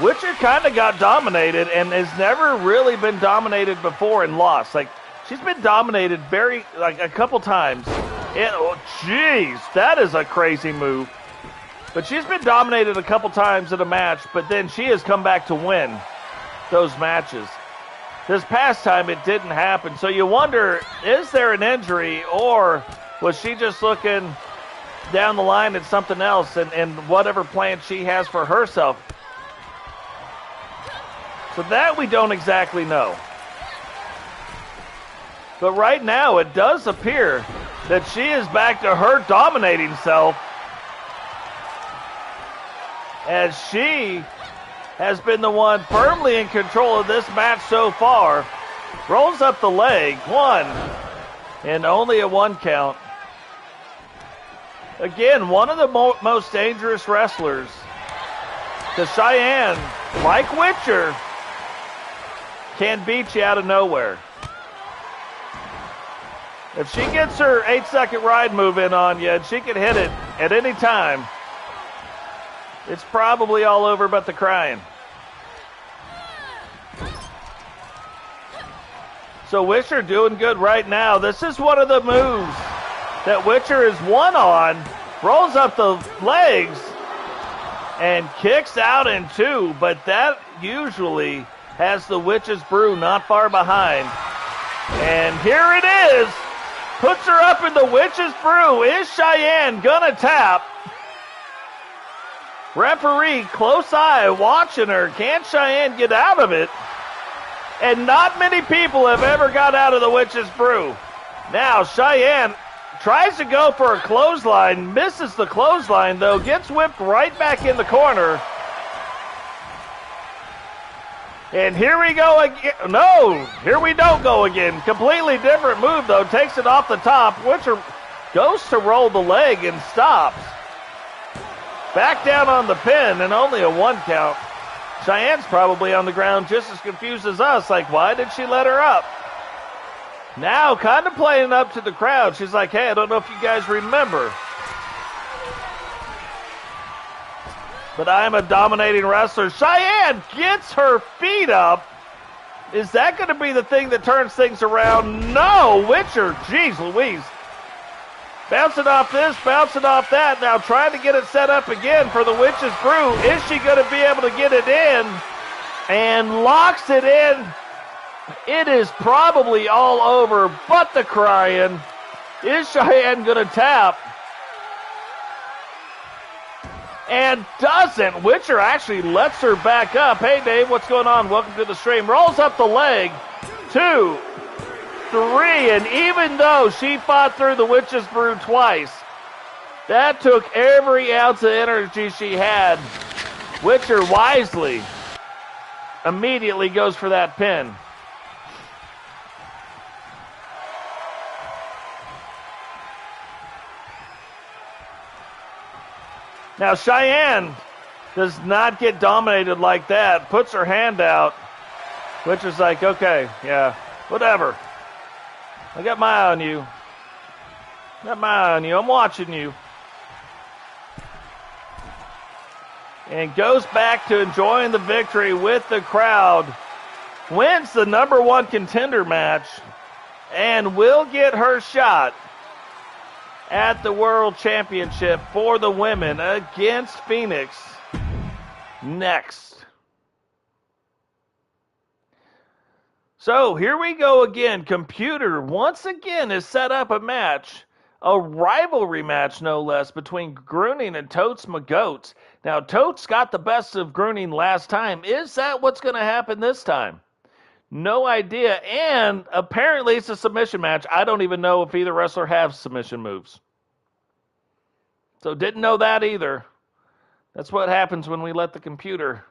Witcher kind of got dominated and has never really been dominated before and lost. Like, she's been dominated a couple times. And, oh, jeez, that is a crazy move. But she's been dominated a couple times in a match, but then she has come back to win those matches. This past time, it didn't happen. So you wonder, is there an injury, or was she just looking down the line at something else and whatever plan she has for herself? So that we don't exactly know. But right now, it does appear that she is back to her dominating self, as she has been the one firmly in control of this match so far. Rolls up the leg, 1, and only a 1 count. Again, one of the most dangerous wrestlers. The Cheyenne, like Witcher, can beat you out of nowhere. If she gets her 8-second ride move in on you, and she can hit it at any time, it's probably all over but the crying. So Witcher doing good right now. This is one of the moves that Witcher is 1 on. Rolls up the legs and kicks out in 2, but that usually has the Witch's Brew not far behind. And here it is. Puts her up in the Witch's Brew. Is Shyanne gonna tap? Referee, close eye, watching her. Can Shyanne get out of it? And not many people have ever got out of the Witch's Brew. Now, Shyanne tries to go for a clothesline, misses the clothesline, though, gets whipped right back in the corner. And here we go again. No, here we don't go again. Completely different move, though. Takes it off the top. Witcher goes to roll the leg and stops. Back down on the pin and only a 1 count. Cheyenne's probably on the ground just as confused as us. Like, why did she let her up? Now, kind of playing up to the crowd. She's like, hey, I don't know if you guys remember, but I'm a dominating wrestler. Shyanne gets her feet up. Is that going to be the thing that turns things around? No, Witcher, jeez Louise. Bouncing off this, bouncing off that. Now trying to get it set up again for the Witch's Brew. Is she going to be able to get it in? And locks it in. It is probably all over, but the crying. Is Shyanne going to tap? And doesn't. Witcher actually lets her back up. Hey, Dave, what's going on? Welcome to the stream. Rolls up the leg. 2, 3, and even though she fought through the Witch's Brew twice, that took every ounce of energy she had. Witcher wisely immediately goes for that pin. Now, Shyanne does not get dominated like that. Puts her hand out, which is like, okay, yeah, whatever. I got my eye on you. Got my eye on you. I'm watching you. And goes back to enjoying the victory with the crowd. Wins the #1 contender match. And will get her shot at the World Championship for the women against Phoenix next. So here we go again. Computer once again has set up a match, a rivalry match no less, between Grunning and Totes McGoats. Now Totes got the best of Grunning last time. Is that what's going to happen this time? No idea. And apparently it's a submission match. I don't even know if either wrestler has submission moves. So didn't know that either. That's what happens when we let the computer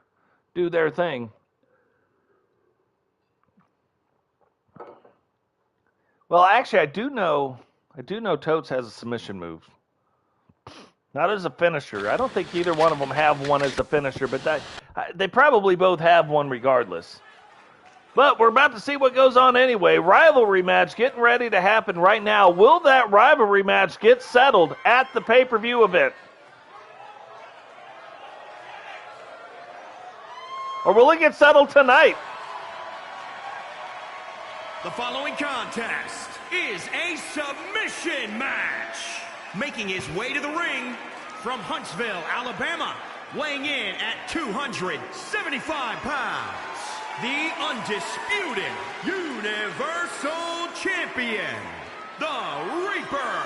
do their thing. Well, actually, I do know Totes has a submission move. Not as a finisher. I don't think either one of them have one as a finisher, but they probably both have one regardless. But we're about to see what goes on anyway. Rivalry match getting ready to happen right now. Will that rivalry match get settled at the pay-per-view event? Or will it get settled tonight? The following contest is a submission match. Making his way to the ring from Huntsville, Alabama, weighing in at 275 pounds. The undisputed Universal Champion, the Reaper.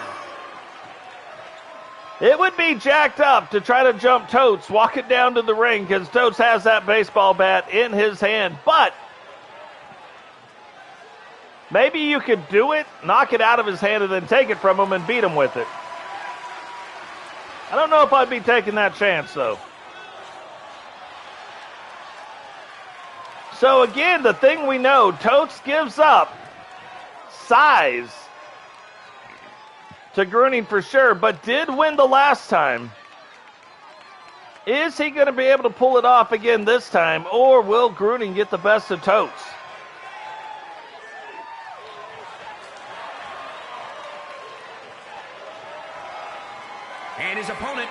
It would be jacked up to try to jump Totes, walk it down to the ring, because Totes has that baseball bat in his hand. But maybe you could do it, knock it out of his hand, and then take it from him and beat him with it. I don't know if I'd be taking that chance, though. So again, the thing we know, Totes gives up size to Grunning for sure, but did win the last time. Is he going to be able to pull it off again this time, or will Grunning get the best of Totes? And his opponent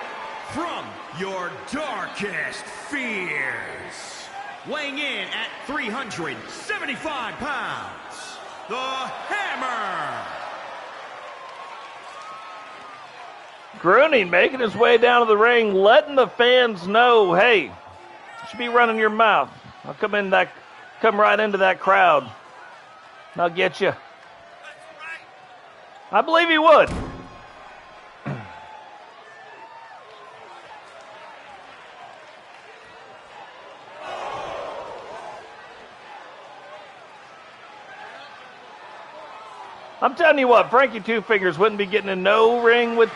from your darkest fears, weighing in at 375 pounds, the Hammer. Grunning making his way down to the ring, letting the fans know, hey, you should be running your mouth. I'll come in that come right into that crowd. I'll get you. I believe he would. I'm telling you what, Frankie Two Fingers wouldn't be getting in no ring with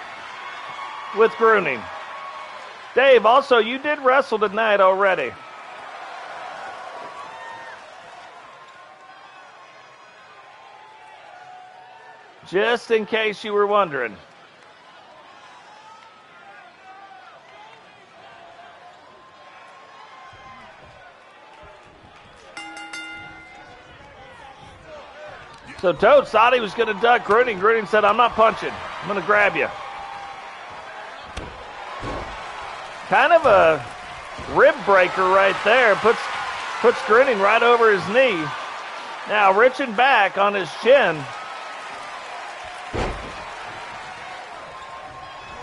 Grunning. Dave, also, you did wrestle tonight already. Just in case you were wondering. So Totes thought he was going to duck Grunning. Grunning said, I'm not punching. I'm going to grab you. Kind of a rib breaker right there. Puts Grunning right over his knee. Now reaching back on his chin.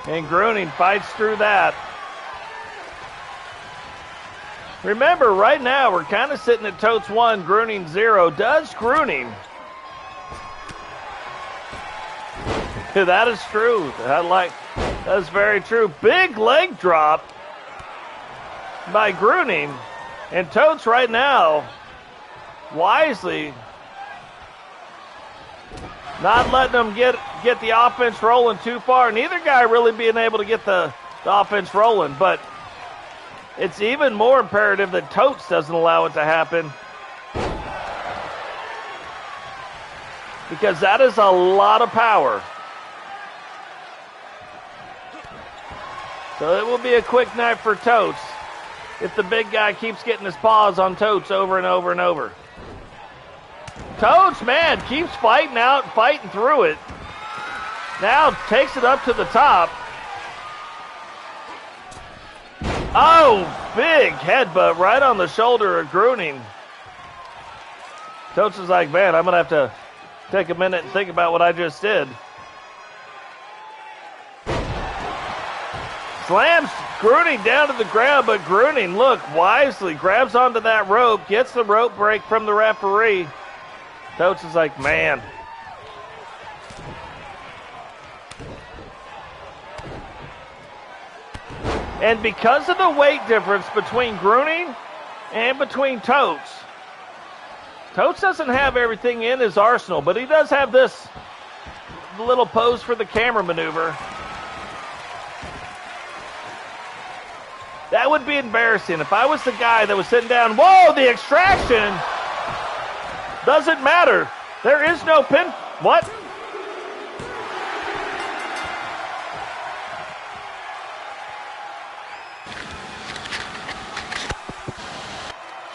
And Grunning fights through that. Remember, right now we're kind of sitting at Totes 1, Grunning 0. Does Grunning... That is true. That's very true. Big leg drop by Grunning. And Totes right now, wisely, not letting them get the offense rolling too far. Neither guy really being able to get the offense rolling. But it's even more imperative that Totes doesn't allow it to happen. Because that is a lot of power. So it will be a quick night for Totes if the big guy keeps getting his paws on Totes over and over and over. Totes, man, keeps fighting out, fighting through it. Now takes it up to the top. Oh, big headbutt right on the shoulder of Grunning. Totes is like, man, I'm going to have to take a minute and think about what I just did. Slams Grunning down to the ground, but Grunning, look, wisely grabs onto that rope, gets the rope break from the referee. Totes is like, man. And because of the weight difference between Grunning and between Totes, Totes doesn't have everything in his arsenal, but he does have this little pose for the camera maneuver. That would be embarrassing. If I was the guy that was sitting down, whoa, the extraction doesn't matter. There is no pin. What?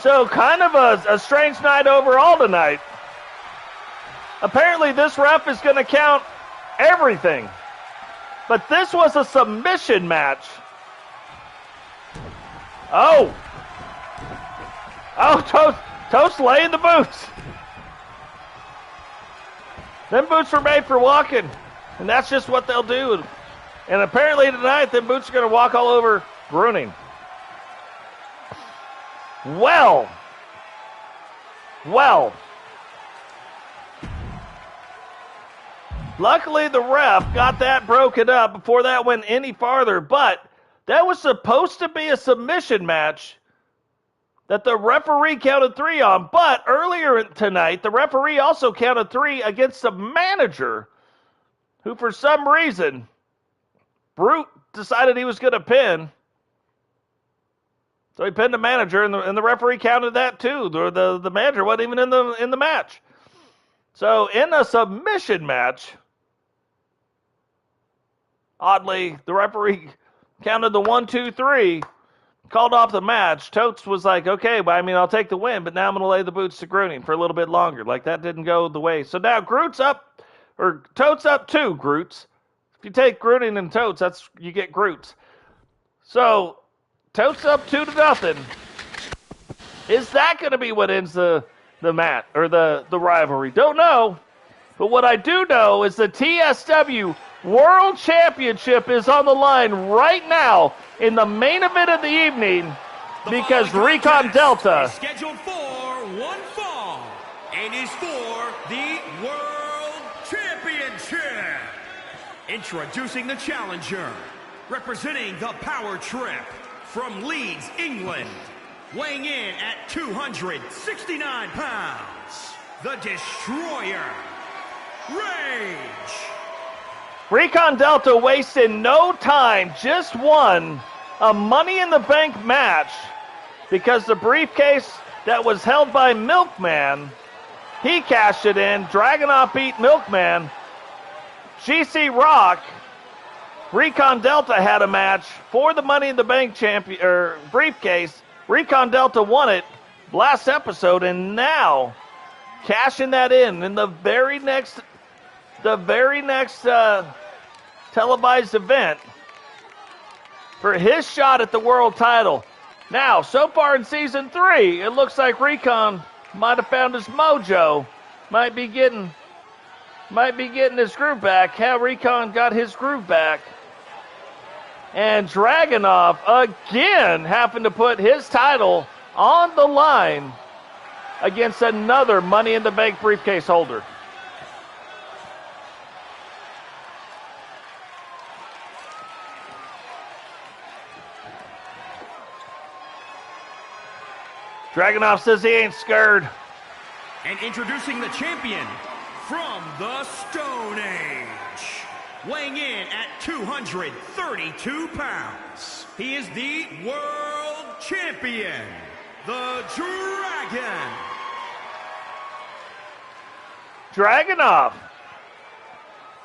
So kind of a strange night overall tonight. Apparently this ref is going to count everything. But this was a submission match. Oh, Totes laying the boots. Them boots were made for walking, and that's just what they'll do. And apparently tonight, them boots are going to walk all over Grunning. Well. Luckily, the ref got that broken up before that went any farther, but that was supposed to be a submission match that the referee counted 3 on. But earlier tonight, the referee also counted 3 against the manager, who for some reason, Brute decided he was going to pin. So he pinned the manager, and the referee counted that too. The manager wasn't even in the match. So in a submission match, oddly, the referee counted the 1, 2, 3, called off the match. Totes was like, okay, but I mean, I'll take the win, but now I'm going to lay the boots to Grunning for a little bit longer. Like, that didn't go the way. So now Totes up 2 Groots. If you take Grunning and Totes, you get Groots. So Totes up 2-0. Is that going to be what ends the match or the rivalry? Don't know. But what I do know is the TSW World Championship is on the line right now in the main event of the evening because Recon Delta scheduled for from one fall. It is for the World Championship. Introducing the challenger, representing the Power Trip from Leeds, England, weighing in at 269 pounds, the Destroyer, Rage. Recon Delta wasted no time, just won a Money in the Bank match because the briefcase that was held by Milkman, he cashed it in. Dragonov beat Milkman. GC Rock, Recon Delta had a match for the Money in the Bank briefcase. Recon Delta won it last episode, and now cashing that in the very next televised event for his shot at the world title. Now, so far in season 3, it looks like Recon might have found his mojo, might be getting his groove back. How Recon got his groove back. And Dragonov again happened to put his title on the line against another Money in the Bank briefcase holder. Dragonov says he ain't scared. And introducing the champion from the Stone Age, weighing in at 232 pounds, he is the World Champion, the Dragon. Dragonov,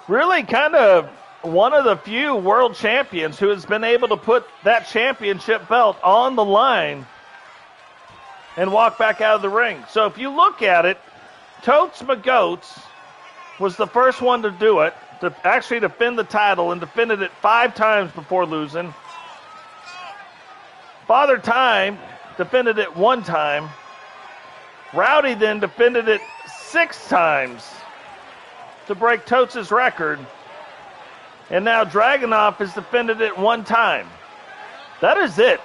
really kind of one of the few world champions who has been able to put that championship belt on the line and walk back out of the ring. So if you look at it, Totes McGoats was the first one to do it, to actually defend the title, and defended it 5 times before losing. Father Time defended it 1 time. Rowdy then defended it 6 times to break Totes' record. And now Dragonov has defended it 1 time. That is it.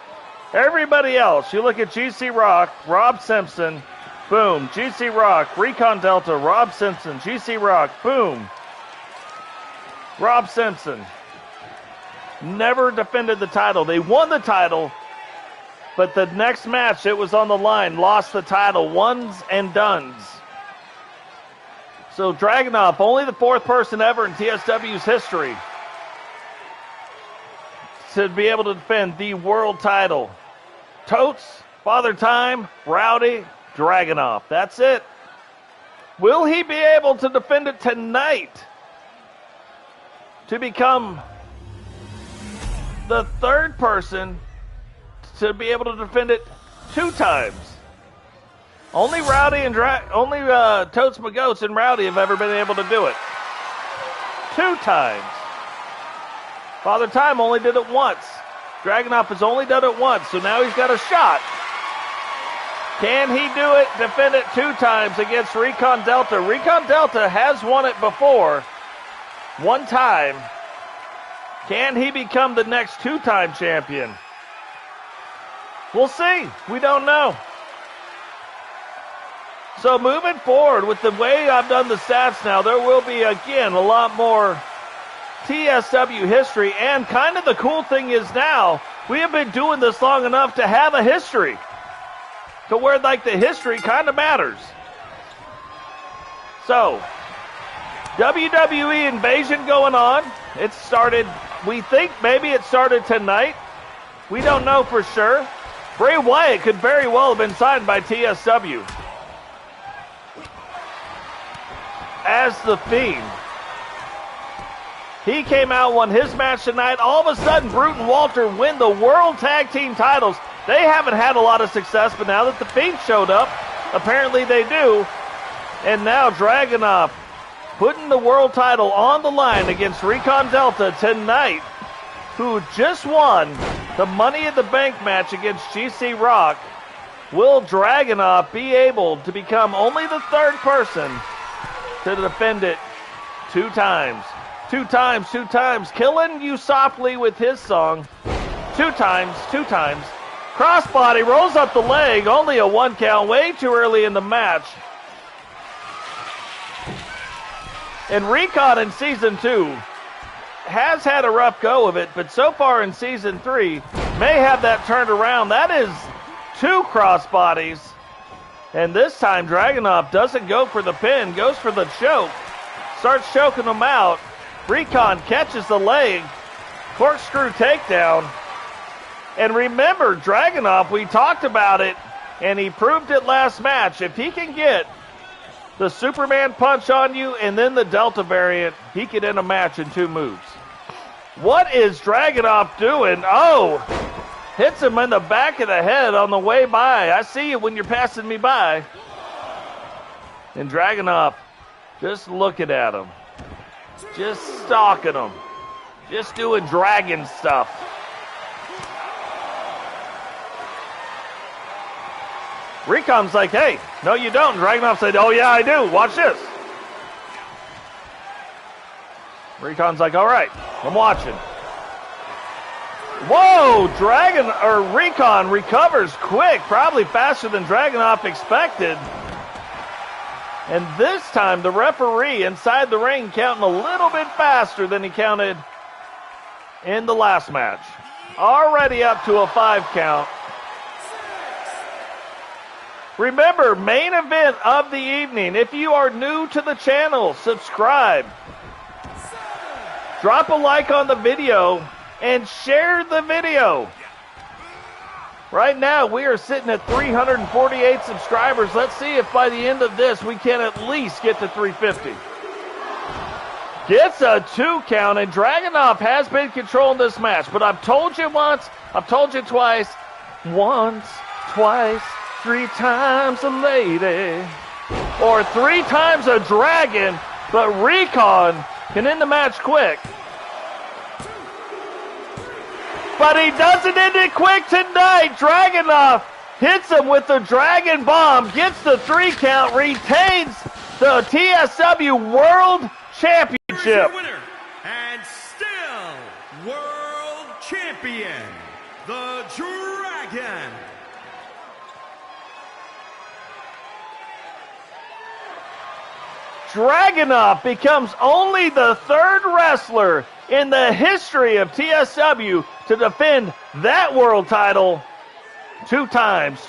Everybody else, you look at GC Rock, Rob Simpson, boom. GC Rock, Recon Delta, Rob Simpson, GC Rock, boom. Rob Simpson never defended the title. They won the title, but the next match it was on the line, lost the title, ones and dones. So Dragonov, only the 4th person ever in TSW's history to be able to defend the world title. Totes, Father Time, Rowdy, Dragonov. That's it. Will he be able to defend it tonight to become the 3rd person to be able to defend it 2 times? Only Rowdy and Totes McGoats and Rowdy have ever been able to do it 2 times. Father Time only did it once. Dragonov has only done it once, so now he's got a shot. Can he do it, defend it 2 times against Recon Delta? Recon Delta has won it before, 1 time. Can he become the next 2-time champion? We'll see. We don't know. So moving forward, with the way I've done the stats now, there will be, again, a lot more TSW history, and kind of the cool thing is now, we have been doing this long enough to have a history, to where like the history kind of matters. So, WWE Invasion going on. It started, we think maybe it started tonight. We don't know for sure. Bray Wyatt could very well have been signed by TSW as the Fiend. He came out, won his match tonight. All of a sudden, Brute and Walter win the World Tag Team titles. They haven't had a lot of success, but now that the Fiend showed up, apparently they do. And now Dragonov putting the world title on the line against Recon Delta tonight, who just won the Money in the Bank match against GC Rock. Will Dragonov be able to become only the 3rd person to defend it 2 times? 2 times, 2 times. Killing You Softly with his song. 2 times, 2 times. Crossbody rolls up the leg, only a 1 count, way too early in the match. And Recon in Season 2 has had a rough go of it, but so far in Season 3 may have that turned around. That is 2 crossbodies. And this time Dragonov doesn't go for the pin, goes for the choke. Starts choking him out. Recon catches the leg. Corkscrew takedown. And remember, Dragonov, we talked about it, and he proved it last match. If he can get the Superman punch on you and then the Delta variant, he could end a match in 2 moves. What is Dragonov doing? Oh, hits him in the back of the head on the way by. I see you when you're passing me by. And Dragonov just looking at him. Just stalking him. Just doing dragon stuff. Recon's like, hey, no you don't. Dragonov said, oh yeah I do. Watch this. Recon's like, all right, I'm watching. Whoa, Recon recovers quick, probably faster than Dragonov expected. And this time the referee inside the ring counting a little bit faster than he counted in the last match. Already up to a 5 count. Remember, main event of the evening. If you are new to the channel, subscribe. Drop a like on the video and share the video. Right now, we are sitting at 348 subscribers. Let's see if by the end of this, we can at least get to 350. Gets a 2 count, and Dragonov has been controlling this match. But I've told you once, I've told you twice. Once, twice, 3 times a lady. Or 3 times a dragon, but Recon can end the match quick. But he doesn't end it quick tonight. Dragonov hits him with the Dragon Bomb, gets the 3 count, retains the TSW World Championship. Here's your winner, and still World Champion, the Dragon. Dragonov becomes only the 3rd wrestler in the history of TSW to defend that world title 2 times.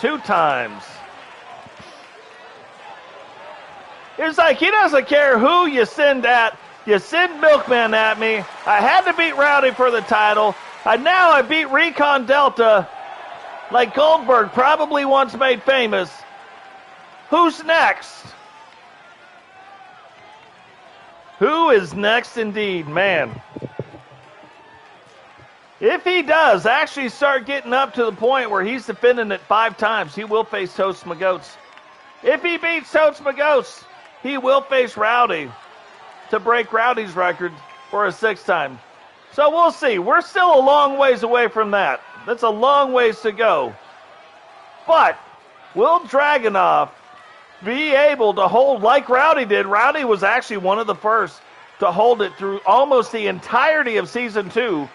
It's like he doesn't care who you send at. You send Milkman at me. I had to beat Rowdy for the title. And now I beat Recon Delta like Goldberg probably once made famous. Who's next? Who is next indeed, man? If he does actually start getting up to the point where he's defending it 5 times, he will face Totes Magotes. If he beats Totes Magotes, he will face Rowdy to break Rowdy's record for a 6th time. So we'll see. We're still a long ways away from that. That's a long ways to go. But will Dragonov be able to hold like Rowdy did? Rowdy was actually one of the first to hold it through almost the entirety of Season 2.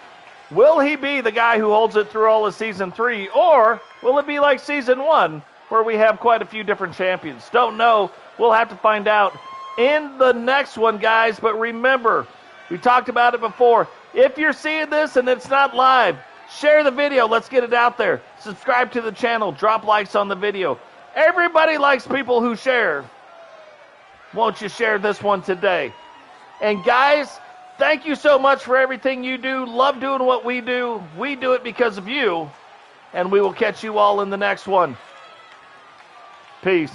Will he be the guy who holds it through all of Season 3? Or will it be like Season 1, where we have quite a few different champions? Don't know. We'll have to find out in the next one, guys. But remember, we talked about it before. If you're seeing this and it's not live, share the video. Let's get it out there. Subscribe to the channel. Drop likes on the video. Everybody likes people who share. Won't you share this one today? And guys, thank you so much for everything you do. Love doing what we do. We do it because of you. And we will catch you all in the next one. Peace.